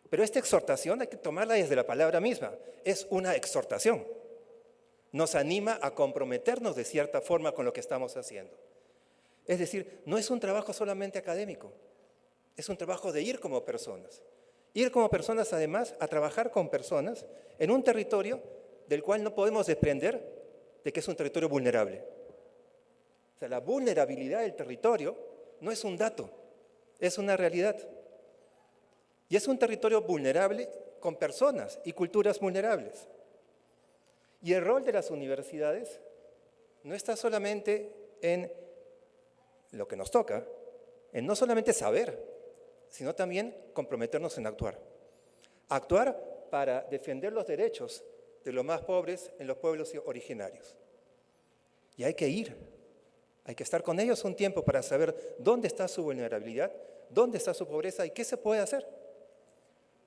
Speaker 6: Pero esta exhortación hay que tomarla desde la palabra misma. Es una exhortación. Nos anima a comprometernos de cierta forma con lo que estamos haciendo. Es decir, no es un trabajo solamente académico, es un trabajo de ir como personas. Ir como personas, además, a trabajar con personas en un territorio del cual no podemos desprender de que es un territorio vulnerable. O sea, la vulnerabilidad del territorio no es un dato, es una realidad. Y es un territorio vulnerable con personas y culturas vulnerables. Y el rol de las universidades no está solamente en lo que nos toca, en no solamente saber, sino también comprometernos en actuar. Actuar para defender los derechos de los más pobres en los pueblos originarios. Y hay que ir, hay que estar con ellos un tiempo para saber dónde está su vulnerabilidad, dónde está su pobreza y qué se puede hacer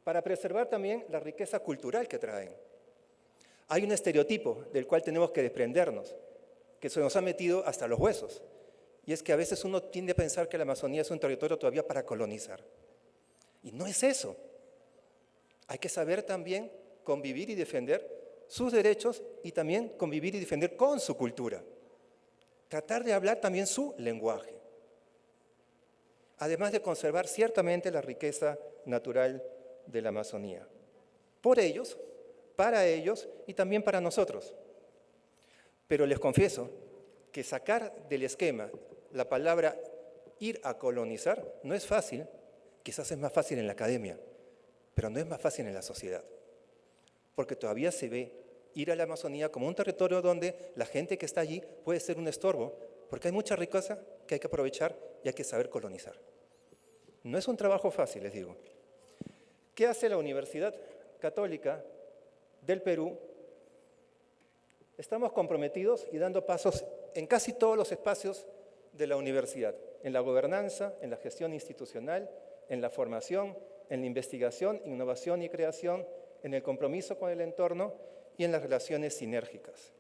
Speaker 6: para preservar también la riqueza cultural que traen. Hay un estereotipo del cual tenemos que desprendernos, que se nos ha metido hasta los huesos, y es que a veces uno tiende a pensar que la Amazonía es un territorio todavía para colonizar. Y no es eso. Hay que saber también convivir y defender sus derechos y también convivir y defender con su cultura. Tratar de hablar también su lenguaje. Además de conservar ciertamente la riqueza natural de la Amazonía. Por ellos, para ellos y también para nosotros. Pero les confieso que sacar del esquema la palabra ir a colonizar no es fácil, quizás es más fácil en la academia, pero no es más fácil en la sociedad. Porque todavía se ve ir a la Amazonía como un territorio donde la gente que está allí puede ser un estorbo, porque hay mucha riqueza que hay que aprovechar y hay que saber colonizar. No es un trabajo fácil, les digo. ¿Qué hace la Universidad Católica del Perú? Estamos comprometidos y dando pasos en casi todos los espacios de la universidad, en la gobernanza, en la gestión institucional, en la formación, en la investigación, innovación y creación, en el compromiso con el entorno y en las relaciones sinérgicas.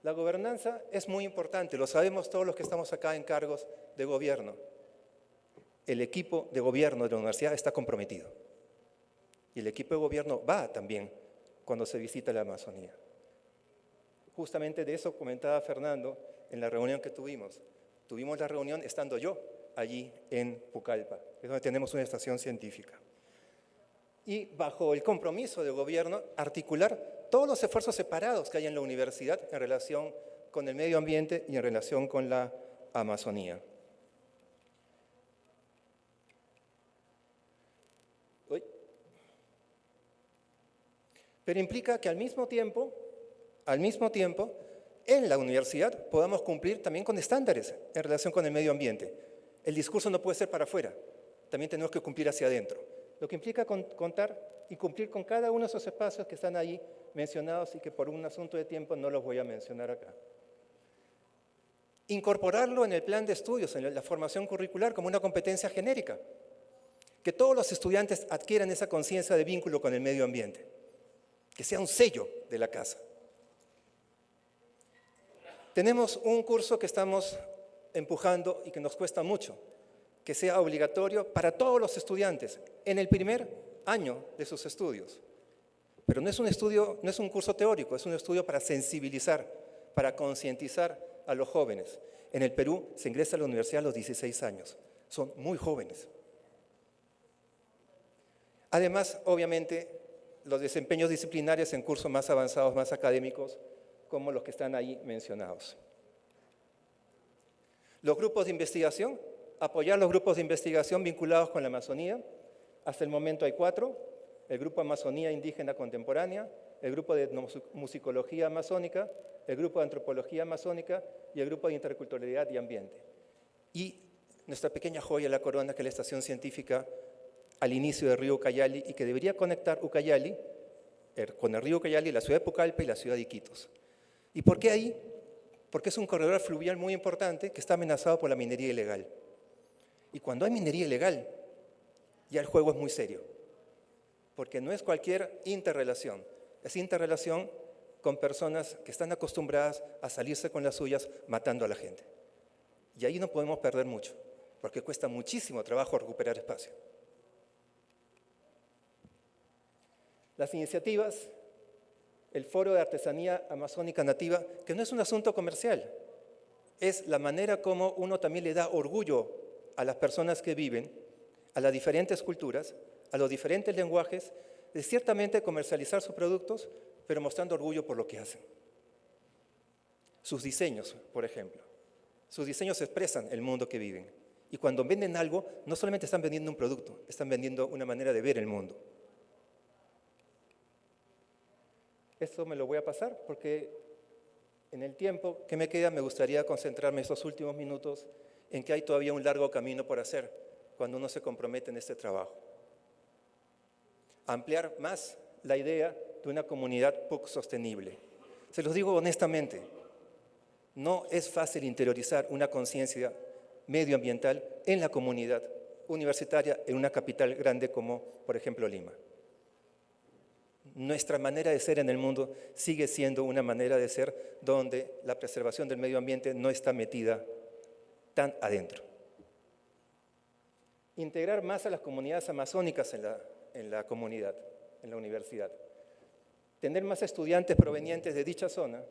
Speaker 6: La gobernanza es muy importante, lo sabemos todos los que estamos acá en cargos de gobierno. El equipo de gobierno de la universidad está comprometido. Y el equipo de gobierno va también cuando se visita la Amazonía. Justamente de eso comentaba Fernando en la reunión que tuvimos. Tuvimos la reunión estando yo allí en Pucallpa, es donde tenemos una estación científica. Y bajo el compromiso del gobierno, articular todos los esfuerzos separados que hay en la universidad en relación con el medio ambiente y en relación con la Amazonía. Pero implica que al mismo tiempo, en la universidad podamos cumplir también con estándares en relación con el medio ambiente. El discurso no puede ser para afuera, también tenemos que cumplir hacia adentro. Lo que implica contar y cumplir con cada uno de esos espacios que están ahí mencionados y que por un asunto de tiempo no los voy a mencionar acá. Incorporarlo en el plan de estudios, en la formación curricular como una competencia genérica. Que todos los estudiantes adquieran esa conciencia de vínculo con el medio ambiente. Que sea un sello de la casa. Tenemos un curso que estamos empujando y que nos cuesta mucho, que sea obligatorio para todos los estudiantes en el primer año de sus estudios. Pero no es un curso teórico, es un estudio para sensibilizar, para concientizar a los jóvenes. En el Perú se ingresa a la universidad a los 16 años. Son muy jóvenes. Además, obviamente, los desempeños disciplinarios en cursos más avanzados, más académicos, como los que están ahí mencionados. Los grupos de investigación, apoyar los grupos de investigación vinculados con la Amazonía. Hasta el momento hay 4, el Grupo Amazonía Indígena Contemporánea, el Grupo de Etnomusicología Amazónica, el Grupo de Antropología Amazónica y el Grupo de Interculturalidad y Ambiente. Y nuestra pequeña joya, la corona, que es la estación científica al inicio del río Ucayali y que debería conectar Ucayali con el río Ucayali, la ciudad de Pucallpa y la ciudad de Iquitos. ¿Y por qué ahí? Porque es un corredor fluvial muy importante que está amenazado por la minería ilegal. Y cuando hay minería ilegal, ya el juego es muy serio, porque no es cualquier interrelación, es interrelación con personas que están acostumbradas a salirse con las suyas matando a la gente. Y ahí no podemos perder mucho, porque cuesta muchísimo trabajo recuperar espacio. Las iniciativas, el Foro de Artesanía Amazónica Nativa, que no es un asunto comercial, es la manera como uno también le da orgullo a las personas que viven, a las diferentes culturas, a los diferentes lenguajes, de ciertamente comercializar sus productos, pero mostrando orgullo por lo que hacen. Sus diseños, por ejemplo. Sus diseños expresan el mundo que viven. Y cuando venden algo, no solamente están vendiendo un producto, están vendiendo una manera de ver el mundo. Esto me lo voy a pasar porque en el tiempo que me queda me gustaría concentrarme estos últimos minutos en que hay todavía un largo camino por hacer cuando uno se compromete en este trabajo. Ampliar más la idea de una comunidad PUC sostenible. Se los digo honestamente, no es fácil interiorizar una conciencia medioambiental en la comunidad universitaria en una capital grande como, por ejemplo, Lima. Nuestra manera de ser en el mundo sigue siendo una manera de ser donde la preservación del medio ambiente no está metida tan adentro. Integrar más a las comunidades amazónicas en la comunidad, en la universidad. Tener más estudiantes provenientes de dicha zona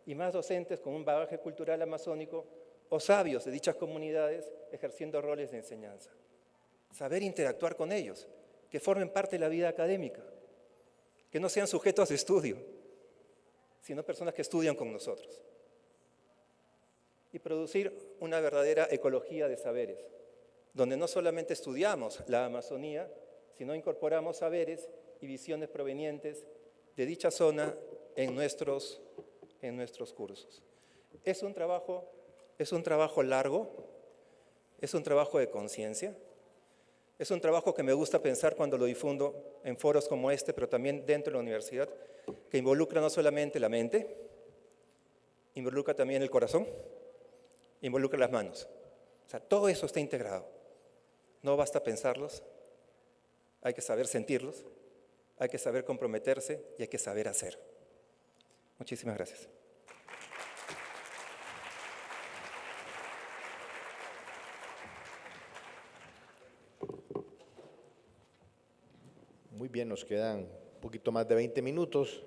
Speaker 6: y más docentes con un bagaje cultural amazónico o sabios de dichas comunidades ejerciendo roles de enseñanza. Saber interactuar con ellos, que formen parte de la vida académica, que no sean sujetos de estudio, sino personas que estudian con nosotros. Y producir una verdadera ecología de saberes, donde no solamente estudiamos la Amazonía, sino incorporamos saberes y visiones provenientes de dicha zona en nuestros cursos. Es un trabajo largo, es un trabajo de conciencia, es un trabajo que me gusta pensar cuando lo difundo en foros como este, pero también dentro de la universidad, que involucra no solamente la mente, involucra también el corazón, involucra las manos. O sea, todo eso está integrado. No basta pensarlos, hay que saber sentirlos, hay que saber comprometerse y hay que saber hacer. Muchísimas gracias.
Speaker 3: Muy bien, nos quedan un poquito más de 20 minutos.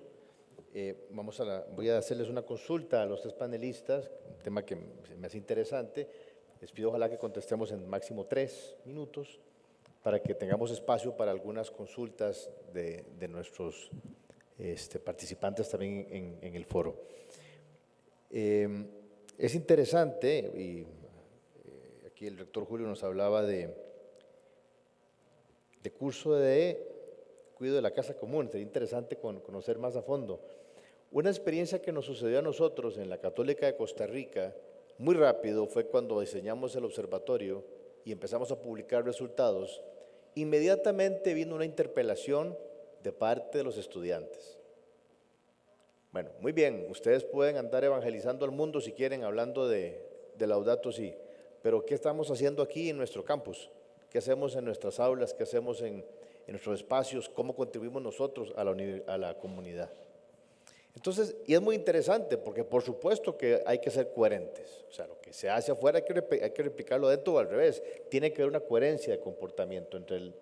Speaker 3: Voy a hacerles una consulta a los tres panelistas, un tema que me hace interesante. Les pido ojalá que contestemos en máximo 3 minutos para que tengamos espacio para algunas consultas de nuestros participantes también en el foro. Es interesante, y aquí el rector Julio nos hablaba de curso de cuidado de la casa común, sería interesante conocer más a fondo. Una experiencia que nos sucedió a nosotros en la Católica de Costa Rica, muy rápido, fue cuando diseñamos el observatorio y empezamos a publicar resultados. Inmediatamente vino una interpelación de parte de los estudiantes. Bueno, muy bien, ustedes pueden andar evangelizando al mundo si quieren, hablando de Laudato Si, pero ¿qué estamos haciendo aquí en nuestro campus? ¿Qué hacemos en nuestras aulas? ¿Qué hacemos en nuestros espacios? ¿Cómo contribuimos nosotros a la comunidad? Entonces, y es muy interesante porque por supuesto que hay que ser coherentes. O sea, lo que se hace afuera hay que replicarlo dentro o al revés. Tiene que haber una coherencia de comportamiento entre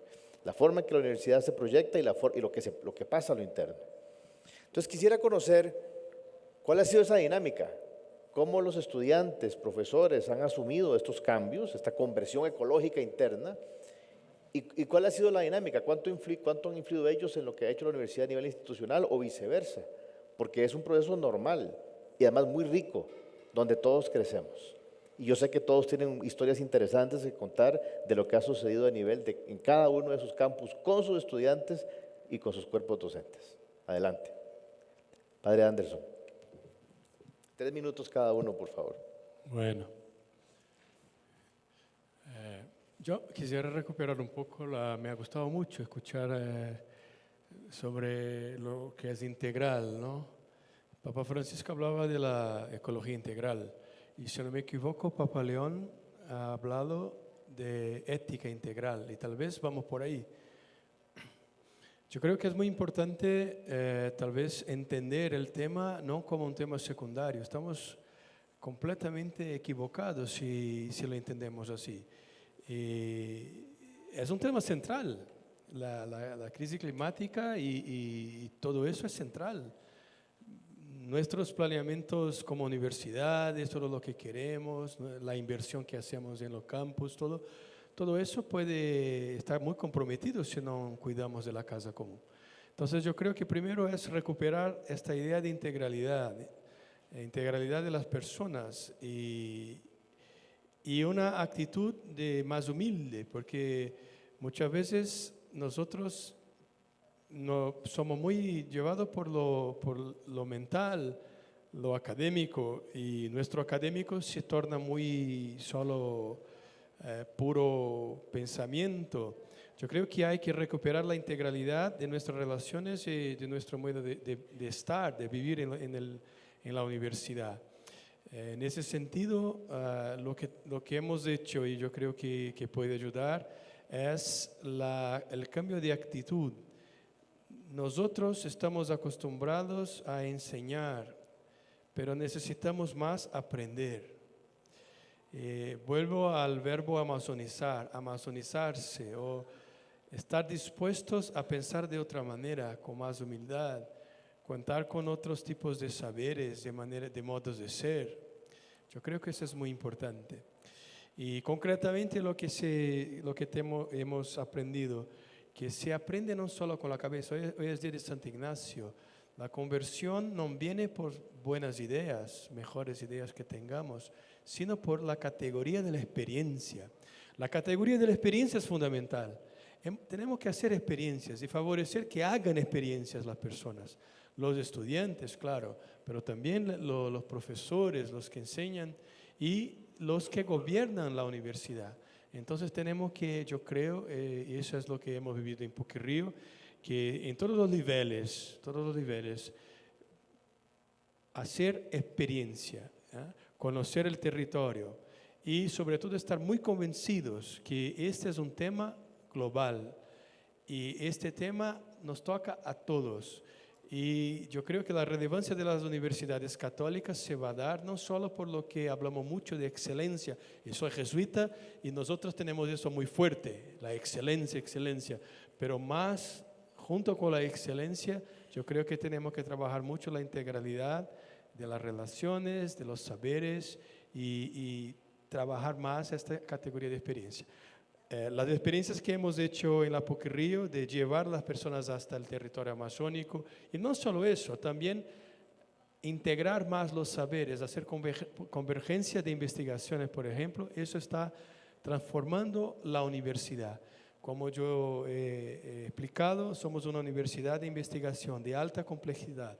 Speaker 3: la forma en que la universidad se proyecta y lo que pasa a lo interno. Entonces, quisiera conocer cuál ha sido esa dinámica, cómo los estudiantes, profesores han asumido estos cambios, esta conversión ecológica interna, y cuál ha sido la dinámica, cuánto han influido ellos en lo que ha hecho la universidad a nivel institucional o viceversa, porque es un proceso normal y además muy rico, donde todos crecemos. Y yo sé que todos tienen historias interesantes que contar de lo que ha sucedido a nivel en cada uno de sus campus, con sus estudiantes y con sus cuerpos docentes. Adelante. Padre Anderson. 3 minutos cada uno, por favor.
Speaker 4: Bueno. Yo quisiera recuperar un poco, me ha gustado mucho escuchar sobre lo que es integral, ¿no? Papa Francisco hablaba de la ecología integral y si no me equivoco, Papa León ha hablado de ética integral y tal vez vamos por ahí. Yo creo que es muy importante tal vez entender el tema no como un tema secundario, estamos completamente equivocados si lo entendemos así. Y es un tema central, la crisis climática y todo eso es central. nuestros planeamientos como universidades, todo lo que queremos, ¿no? La inversión que hacemos en los campus, todo eso puede estar muy comprometido si no cuidamos de la casa común. Entonces yo creo que primero es recuperar esta idea de integralidad de las personas y una actitud más humilde, porque muchas veces nosotros no, somos muy llevados por lo mental, lo académico, y nuestro académico se torna muy solo puro pensamiento. Yo creo que hay que recuperar la integralidad de nuestras relaciones y de nuestro modo de estar, de vivir en la universidad. En ese sentido, lo que hemos hecho, y yo creo que puede ayudar, es el cambio de actitud. Nosotros estamos acostumbrados a enseñar, pero necesitamos más aprender. Vuelvo al verbo amazonizar, amazonizarse, o estar dispuestos a pensar de otra manera, con más humildad, contar con otros tipos de saberes, de modos de ser. Yo creo que eso es muy importante. Y concretamente lo que hemos aprendido, que se aprende no solo con la cabeza. Hoy es día de Santo Ignacio. La conversión no viene por buenas ideas, mejores ideas que tengamos, sino por la categoría de la experiencia. La categoría de la experiencia es fundamental. Tenemos que hacer experiencias y favorecer que hagan experiencias las personas. Los estudiantes, claro, pero también los profesores, los que enseñan y los que gobiernan la universidad. Entonces tenemos que, yo creo, y eso es lo que hemos vivido en PUC-Río, que en todos los niveles, hacer experiencia, conocer el territorio y sobre todo estar muy convencidos que este es un tema global y este tema nos toca a todos. Y yo creo que la relevancia de las universidades católicas se va a dar no solo por lo que hablamos mucho de excelencia, y soy jesuita y nosotros tenemos eso muy fuerte, la excelencia, pero más junto con la excelencia, yo creo que tenemos que trabajar mucho la integralidad de las relaciones, de los saberes y trabajar más esta categoría de experiencia. Las experiencias que hemos hecho en la PUC-Río de llevar a las personas hasta el territorio amazónico, y no solo eso, también integrar más los saberes, hacer convergencia de investigaciones, por ejemplo, eso está transformando la universidad. Como yo he explicado, somos una universidad de investigación de alta complejidad.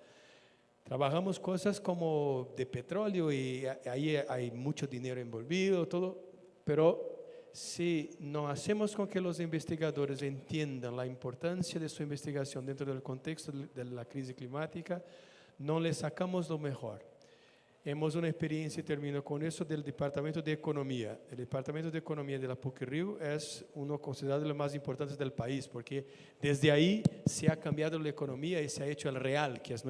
Speaker 4: Trabajamos cosas como de petróleo y ahí hay mucho dinero envolvido, todo, pero si no hacemos con que los investigadores entiendan la importancia de su investigación dentro del contexto de la crisis climática, no les sacamos lo mejor. Hemos una experiencia, y termino con eso, del Departamento de Economía. El Departamento de Economía de la PUC-Río es uno considerado de los más importantes del país, porque desde ahí se ha cambiado la economía y se ha hecho el real, que es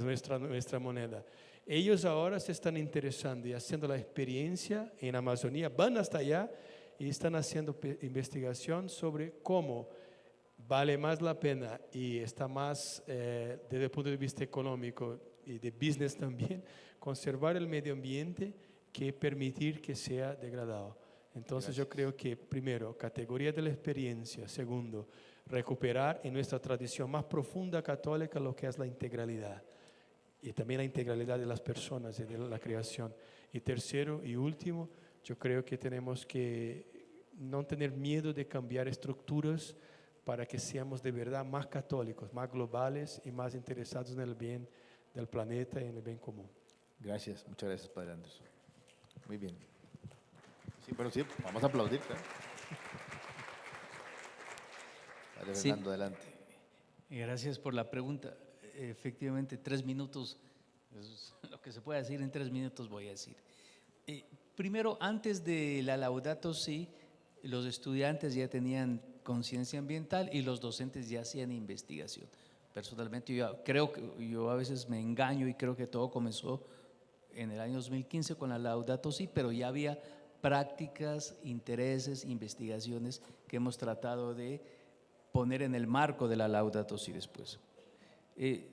Speaker 4: nuestra moneda. Ellos ahora se están interesando y haciendo la experiencia en Amazonía, van hasta allá y están haciendo investigación sobre cómo vale más la pena y está más desde el punto de vista económico y de business también, conservar el medio ambiente que permitir que sea degradado. Entonces yo creo que primero, categoría de la experiencia. Segundo, recuperar en nuestra tradición más profunda católica lo que es la integralidad. Y también la integralidad de las personas y de la creación. Y tercero y último, yo creo que tenemos que no tener miedo de cambiar estructuras para que seamos de verdad más católicos, más globales y más interesados en el bien del planeta y en el bien común.
Speaker 3: Gracias, muchas gracias, Padre Andrés. Muy bien. Sí, bueno, sí, vamos a aplaudir, claro. Dale, Fernando, sí. Adelante.
Speaker 5: Gracias por la pregunta. Efectivamente, 3 minutos, es lo que se puede decir en 3 minutos voy a decir. Primero, antes de la Laudato Si, los estudiantes ya tenían conciencia ambiental y los docentes ya hacían investigación. Personalmente, yo a veces me engaño y creo que todo comenzó en el año 2015 con la Laudato Si, pero ya había prácticas, intereses, investigaciones que hemos tratado de poner en el marco de la Laudato Si después.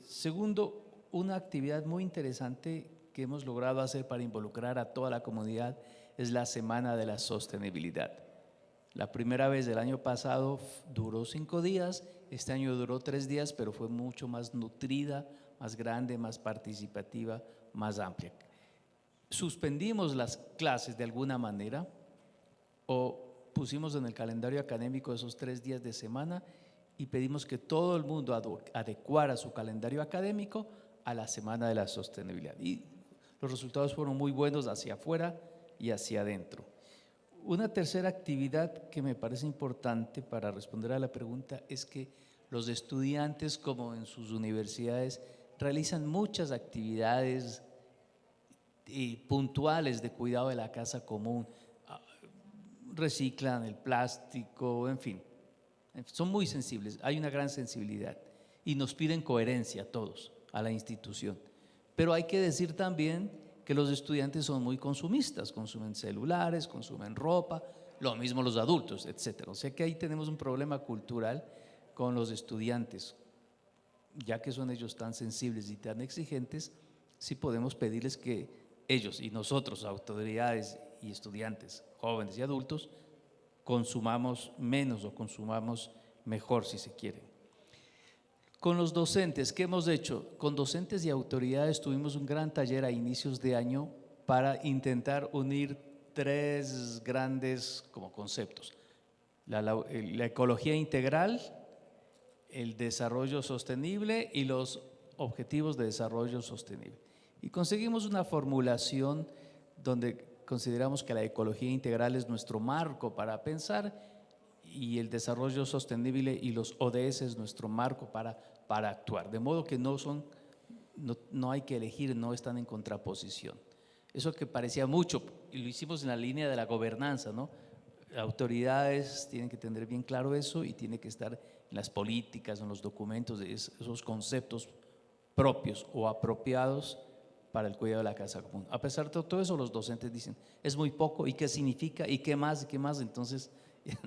Speaker 5: Segundo, una actividad muy interesante que hemos logrado hacer para involucrar a toda la comunidad es la Semana de la Sostenibilidad. La primera vez del año pasado duró 5 días, este año duró 3 días, pero fue mucho más nutrida, más grande, más participativa, más amplia. Suspendimos las clases de alguna manera o pusimos en el calendario académico esos 3 días de semana y pedimos que todo el mundo adecuara su calendario académico a la Semana de la Sostenibilidad. Y los resultados fueron muy buenos hacia afuera y hacia adentro. Una tercera actividad que me parece importante para responder a la pregunta es que los estudiantes, como en sus universidades, realizan muchas actividades puntuales de cuidado de la casa común, reciclan el plástico, en fin, son muy sensibles, hay una gran sensibilidad y nos piden coherencia a todos, a la institución. Pero hay que decir también que los estudiantes son muy consumistas, consumen celulares, consumen ropa, lo mismo los adultos, etc. O sea que ahí tenemos un problema cultural con los estudiantes, ya que son ellos tan sensibles y tan exigentes, sí podemos pedirles que ellos y nosotros, autoridades y estudiantes, jóvenes y adultos, consumamos menos o consumamos mejor si se quiere. Con los docentes, ¿qué hemos hecho? Con docentes y autoridades tuvimos un gran taller a inicios de año para intentar unir 3 grandes como conceptos. La ecología integral, el desarrollo sostenible y los objetivos de desarrollo sostenible. Y conseguimos una formulación donde consideramos que la ecología integral es nuestro marco para pensar y el desarrollo sostenible y los ODS es nuestro marco para actuar. De modo que no hay que elegir, no están en contraposición. Eso que parecía mucho, y lo hicimos en la línea de la gobernanza, ¿no? Autoridades tienen que tener bien claro eso y tiene que estar en las políticas, en los documentos, de esos conceptos propios o apropiados para el cuidado de la casa común. A pesar de todo eso, los docentes dicen, es muy poco, ¿y qué significa? ¿Y qué más? ¿Y qué más? Entonces,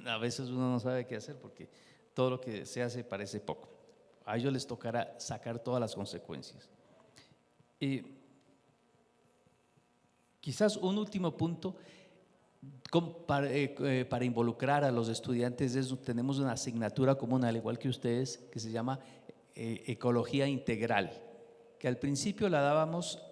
Speaker 5: a veces uno no sabe qué hacer porque todo lo que se hace parece poco. A ellos les tocará sacar todas las consecuencias. Quizás un último punto para involucrar a los estudiantes tenemos una asignatura común, al igual que ustedes, que se llama Ecología Integral, que al principio la dábamos,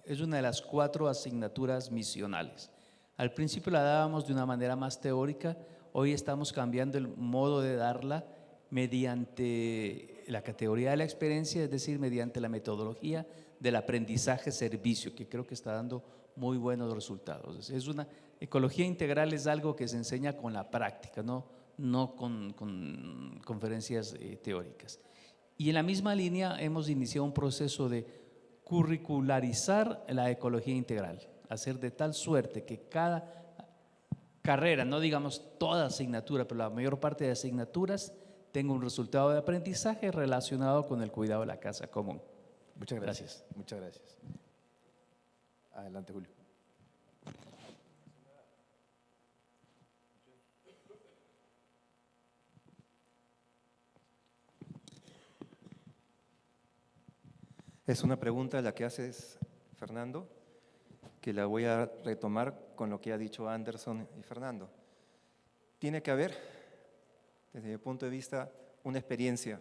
Speaker 5: es una de las 4 asignaturas misionales. Al principio la dábamos de una manera más teórica, hoy estamos cambiando el modo de darla mediante la categoría de la experiencia, es decir, mediante la metodología del aprendizaje-servicio, que creo que está dando muy buenos resultados. Es una ecología integral, es algo que se enseña con la práctica, no con conferencias teóricas. Y en la misma línea hemos iniciado un proceso de curricularizar la ecología integral, hacer de tal suerte que cada carrera, no digamos toda asignatura, pero la mayor parte de asignaturas tenga un resultado de aprendizaje relacionado con el cuidado de la casa común.
Speaker 3: Muchas gracias. Muchas gracias. Adelante, Julio.
Speaker 6: Es una pregunta la que haces, Fernando, que la voy a retomar con lo que ha dicho Anderson y Fernando. Tiene que haber, desde mi punto de vista, una experiencia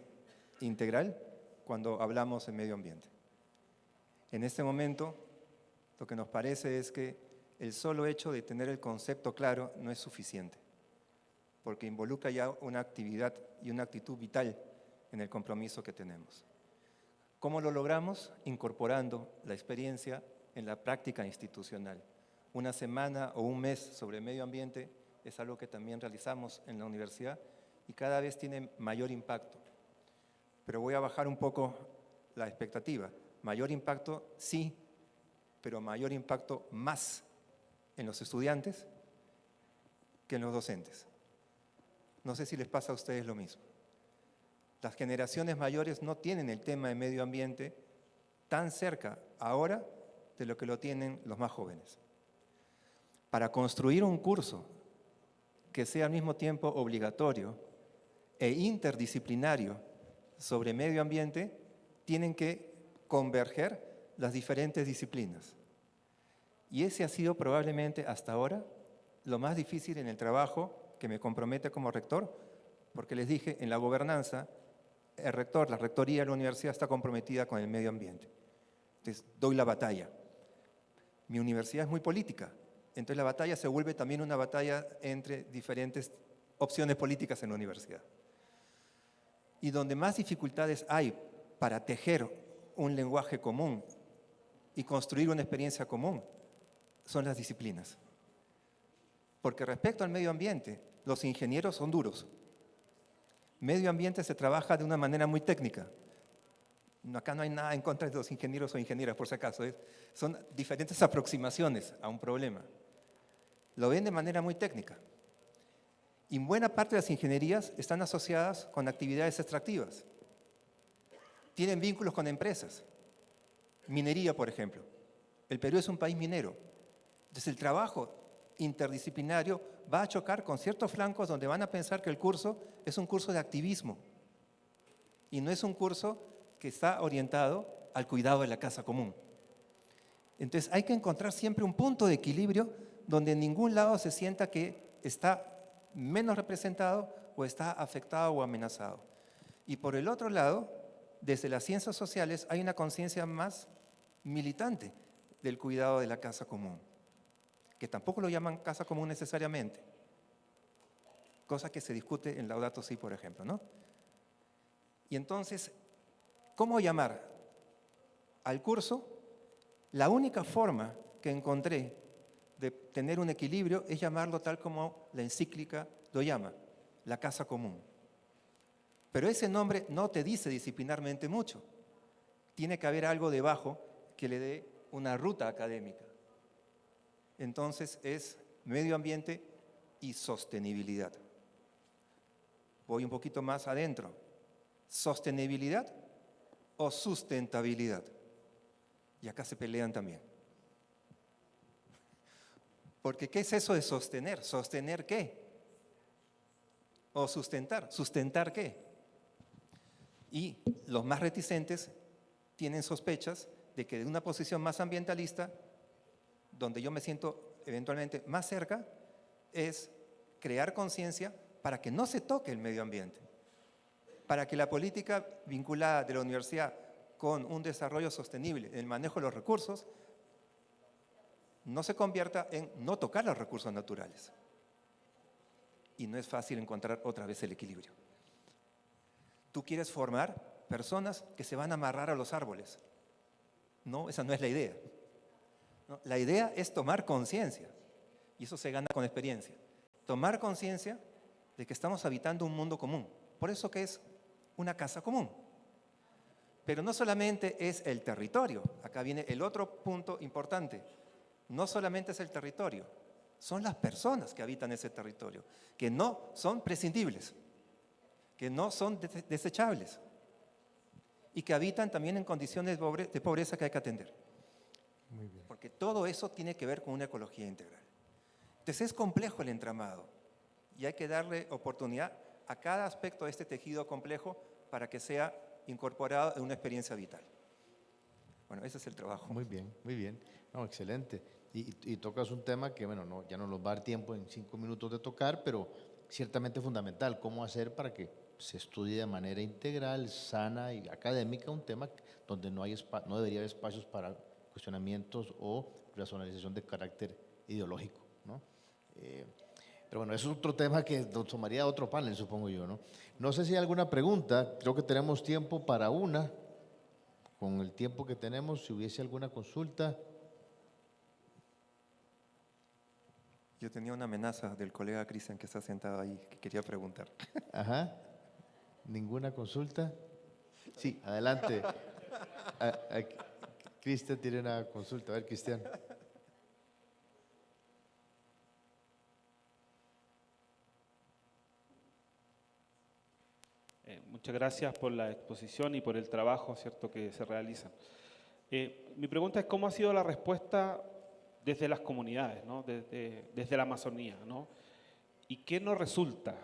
Speaker 6: integral cuando hablamos de medio ambiente. En este momento, lo que nos parece es que el solo hecho de tener el concepto claro no es suficiente, porque involucra ya una actividad y una actitud vital en el compromiso que tenemos. ¿Cómo lo logramos? Incorporando la experiencia en la práctica institucional. Una semana o un mes sobre medio ambiente es algo que también realizamos en la universidad y cada vez tiene mayor impacto. Pero voy a bajar un poco la expectativa. Mayor impacto, sí, pero mayor impacto más en los estudiantes que en los docentes. No sé si les pasa a ustedes lo mismo. Las generaciones mayores no tienen el tema de medio ambiente tan cerca ahora de lo que lo tienen los más jóvenes. Para construir un curso que sea al mismo tiempo obligatorio e interdisciplinario sobre medio ambiente, tienen que converger las diferentes disciplinas. Y ese ha sido probablemente hasta ahora lo más difícil en el trabajo que me compromete como rector, porque les dije, en la gobernanza, el rector, la rectoría de la universidad está comprometida con el medio ambiente. Entonces, doy la batalla. Mi universidad es muy política, entonces la batalla se vuelve también una batalla entre diferentes opciones políticas en la universidad. Y donde más dificultades hay para tejer un lenguaje común y construir una experiencia común son las disciplinas. Porque respecto al medio ambiente, los ingenieros son duros. Medio ambiente se trabaja de una manera muy técnica. Acá no hay nada en contra de los ingenieros o ingenieras, por si acaso. Son diferentes aproximaciones a un problema. Lo ven de manera muy técnica. Y buena parte de las ingenierías están asociadas con actividades extractivas. Tienen vínculos con empresas. Minería, por ejemplo. El Perú es un país minero. Entonces el trabajo interdisciplinario va a chocar con ciertos flancos donde van a pensar que el curso es un curso de activismo y no es un curso que está orientado al cuidado de la casa común. Entonces hay que encontrar siempre un punto de equilibrio donde en ningún lado se sienta que está menos representado o está afectado o amenazado. Y por el otro lado, desde las ciencias sociales hay una conciencia más militante del cuidado de la casa común, que tampoco lo llaman casa común necesariamente, cosa que se discute en Laudato Si, por ejemplo, ¿no? Y entonces, ¿cómo llamar al curso? La única forma que encontré de tener un equilibrio es llamarlo tal como la encíclica lo llama, la casa común. Pero ese nombre no te dice disciplinarmente mucho. Tiene que haber algo debajo que le dé una ruta académica. Entonces es medio ambiente y sostenibilidad. Voy un poquito más adentro. ¿Sostenibilidad o sustentabilidad? Y acá se pelean también. Porque ¿qué es eso de sostener? ¿Sostener qué? ¿O sustentar? ¿Sustentar qué? Y los más reticentes tienen sospechas de que de una posición más ambientalista, donde yo me siento eventualmente más cerca, es crear conciencia para que no se toque el medio ambiente, para que la política vinculada de la universidad con un desarrollo sostenible en el manejo de los recursos no se convierta en no tocar los recursos naturales. Y no es fácil encontrar otra vez el equilibrio. Tú quieres formar personas que se van a amarrar a los árboles. No, esa no es la idea. No, la idea es tomar conciencia, y eso se gana con experiencia. Tomar conciencia de que estamos habitando un mundo común. Por eso que es una casa común. Pero no solamente es el territorio, acá viene el otro punto importante. No solamente es el territorio, son las personas que habitan ese territorio, que no son prescindibles, que no son desechables y que habitan también en condiciones de pobreza que hay que atender.
Speaker 3: Muy bien.
Speaker 6: Porque todo eso tiene que ver con una ecología integral. Entonces es complejo el entramado y hay que darle oportunidad a cada aspecto de este tejido complejo para que sea incorporado en una experiencia vital. Bueno, ese es el trabajo.
Speaker 3: Muy bien, muy bien. No, excelente. Y tocas un tema que, bueno, no, ya no nos va a dar tiempo en 5 minutos de tocar, pero ciertamente fundamental. ¿Cómo hacer para que se estudie de manera integral, sana y académica un tema donde no debería haber espacios para cuestionamientos o racionalización de carácter ideológico, ¿no? Pero bueno, eso es otro tema que tomaría otro panel, supongo yo, ¿no? No sé si hay alguna pregunta. Creo que tenemos tiempo para una. Con el tiempo que tenemos, si hubiese alguna consulta.
Speaker 6: Yo tenía una amenaza del colega Cristian que está sentado ahí, que quería preguntar.
Speaker 3: Ajá. ¿Ninguna consulta? Sí, adelante. Cristian tiene una consulta. A ver, Cristian.
Speaker 7: Muchas gracias por la exposición y por el trabajo, ¿cierto?, que se realiza. Mi pregunta es cómo ha sido la respuesta desde las comunidades, ¿no?, desde la Amazonía, ¿no? ¿Y qué nos resulta?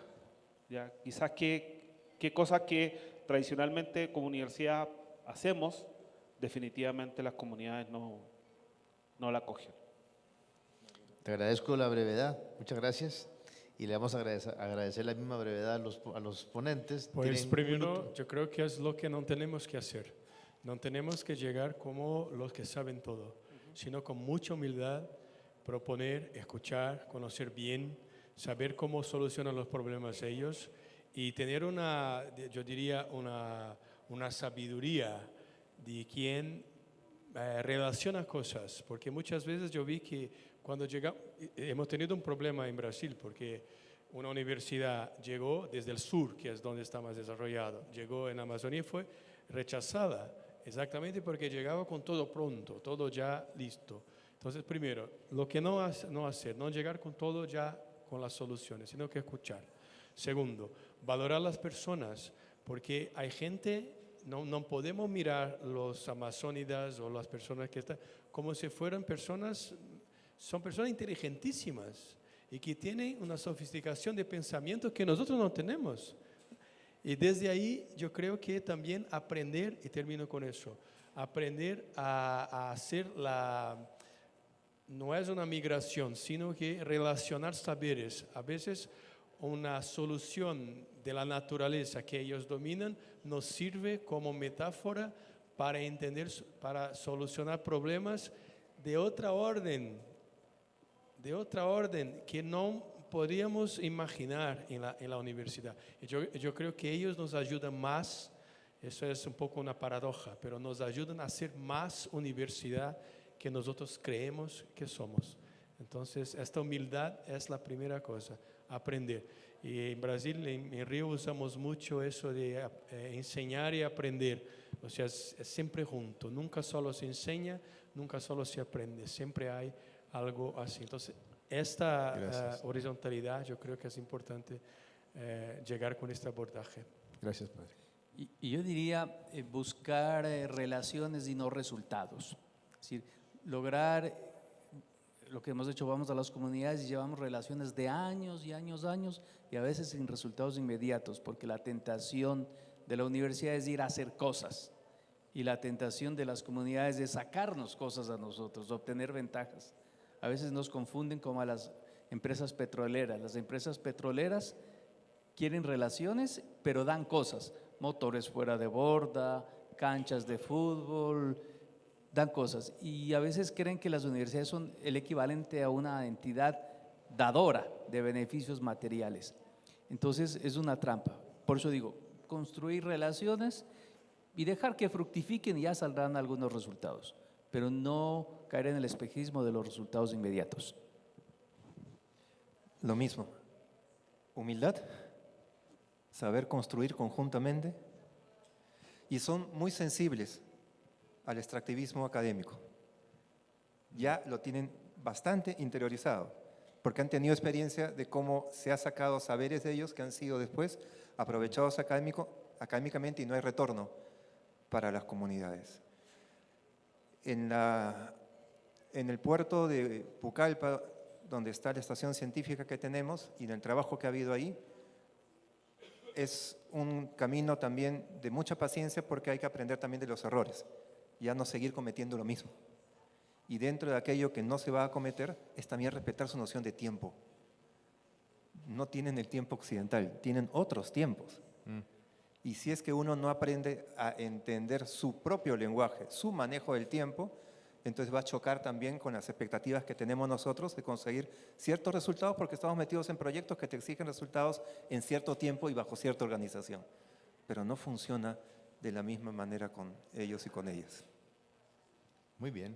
Speaker 7: ¿Ya? Quizás qué cosas que tradicionalmente como universidad hacemos definitivamente las comunidades no la acogen.
Speaker 3: Te agradezco la brevedad, muchas gracias. Y le vamos a agradecer la misma brevedad a los ponentes.
Speaker 4: Pues
Speaker 3: Tienen un
Speaker 4: primero,
Speaker 3: minuto.
Speaker 4: yo creo que es lo que no tenemos que hacer. No tenemos que llegar como los que saben todo, sino con mucha humildad, proponer, escuchar, conocer bien, saber cómo solucionan los problemas ellos y tener yo diría, una sabiduría de quien relaciona cosas. Porque muchas veces yo vi que cuando hemos tenido un problema en Brasil, porque una universidad llegó desde el sur, que es donde está más desarrollado, llegó en Amazonía y fue rechazada, exactamente porque llegaba con todo pronto, todo ya listo. Entonces, primero, lo que no hacer, no llegar con todo ya con las soluciones, sino que escuchar. Segundo, valorar las personas, porque hay gente, no podemos mirar los amazónidas o las personas que están como si fueran personas, son personas inteligentísimas y que tienen una sofisticación de pensamiento que nosotros no tenemos. Y desde ahí yo creo que también aprender, y termino con eso, aprender a hacer no es una migración, sino que relacionar saberes. A veces una solución de la naturaleza que ellos dominan nos sirve como metáfora para entender, para solucionar problemas de otra orden que no podríamos imaginar en la universidad. Yo creo que ellos nos ayudan más, eso es un poco una paradoja, pero nos ayudan a ser más universidad que nosotros creemos que somos. Entonces, esta humildad es la primera cosa, aprender. Y en Brasil, en Río, usamos mucho eso de enseñar y aprender. O sea, es siempre junto, nunca solo se enseña, nunca solo se aprende, siempre hay algo así. Entonces, esta horizontalidad yo creo que es importante llegar con este abordaje.
Speaker 3: Gracias, padre.
Speaker 5: Y yo diría buscar relaciones y no resultados. Es decir, lograr lo que hemos hecho, vamos a las comunidades y llevamos relaciones de años y años y a veces sin resultados inmediatos, porque la tentación de la universidad es ir a hacer cosas y la tentación de las comunidades es sacarnos cosas a nosotros, obtener ventajas. A veces nos confunden como a las empresas petroleras. Las empresas petroleras quieren relaciones, pero dan cosas, motores fuera de borda, canchas de fútbol, dan cosas. Y a veces creen que las universidades son el equivalente a una entidad dadora de beneficios materiales. Entonces es una trampa. Por eso digo, construir relaciones y dejar que fructifiquen y ya saldrán algunos resultados, pero no caer en el espejismo de los resultados inmediatos.
Speaker 6: Lo mismo, humildad, saber construir conjuntamente, y son muy sensibles al extractivismo académico. Ya lo tienen bastante interiorizado, porque han tenido experiencia de cómo se ha sacado saberes de ellos que han sido después aprovechados académicamente y no hay retorno para las comunidades. En el puerto de Pucallpa, donde está la estación científica que tenemos y en el trabajo que ha habido ahí, es un camino también de mucha paciencia porque hay que aprender también de los errores, ya no seguir cometiendo lo mismo. Y dentro de aquello que no se va a cometer es también respetar su noción de tiempo. No tienen el tiempo occidental, tienen otros tiempos. Y si es que uno no aprende a entender su propio lenguaje, su manejo del tiempo, entonces va a chocar también con las expectativas que tenemos nosotros de conseguir ciertos resultados porque estamos metidos en proyectos que te exigen resultados en cierto tiempo y bajo cierta organización. Pero no funciona de la misma manera con ellos y con ellas.
Speaker 3: Muy bien.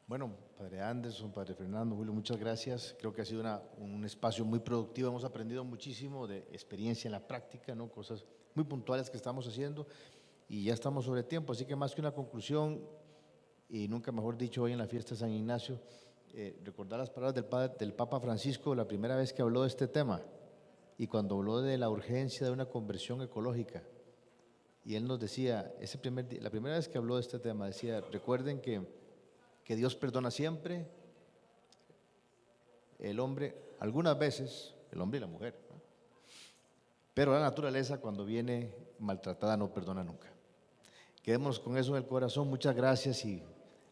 Speaker 3: Bueno, padre Anderson, padre Fernando, Julio, muchas gracias. Creo que ha sido un espacio muy productivo. Hemos aprendido muchísimo de experiencia en la práctica, ¿no? Cosas muy puntuales que estamos haciendo y ya estamos sobre tiempo. Así que más que una conclusión, y nunca mejor dicho hoy en la fiesta de San Ignacio, recordar las palabras del Papa Francisco la primera vez que habló de este tema y cuando habló de la urgencia de una conversión ecológica. Y él nos decía, la primera vez que habló de este tema, decía, recuerden que Dios perdona siempre, el hombre, algunas veces, el hombre y la mujer, ¿no? Pero la naturaleza cuando viene maltratada no perdona nunca. Quedémonos con eso en el corazón. Muchas gracias y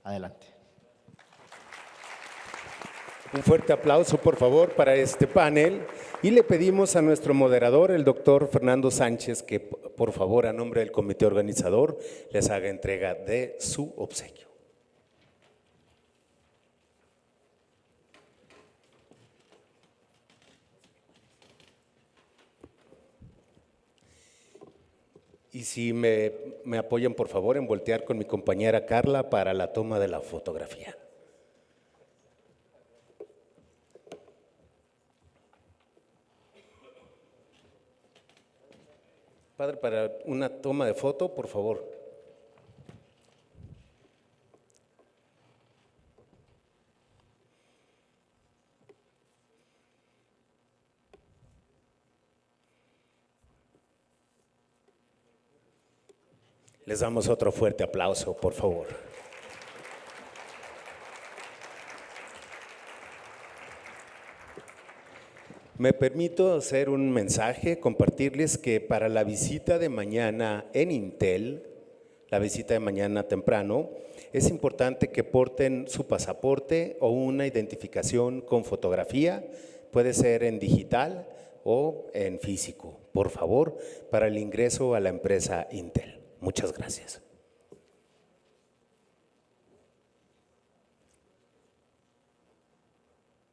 Speaker 3: adelante.
Speaker 8: Un fuerte aplauso, por favor, para este panel. Y le pedimos a nuestro moderador, el doctor Fernando Sánchez, que por favor, a nombre del comité organizador, les haga entrega de su obsequio. Y si me apoyan, por favor, en voltear con mi compañera Carla para la toma de la fotografía. Padre, para una toma de foto, por favor. Les damos otro fuerte aplauso, por favor. Me permito hacer un mensaje, compartirles que para la visita de mañana en Intel, la visita de mañana temprano, es importante que porten su pasaporte o una identificación con fotografía, puede ser en digital o en físico, por favor, para el ingreso a la empresa Intel. Muchas gracias.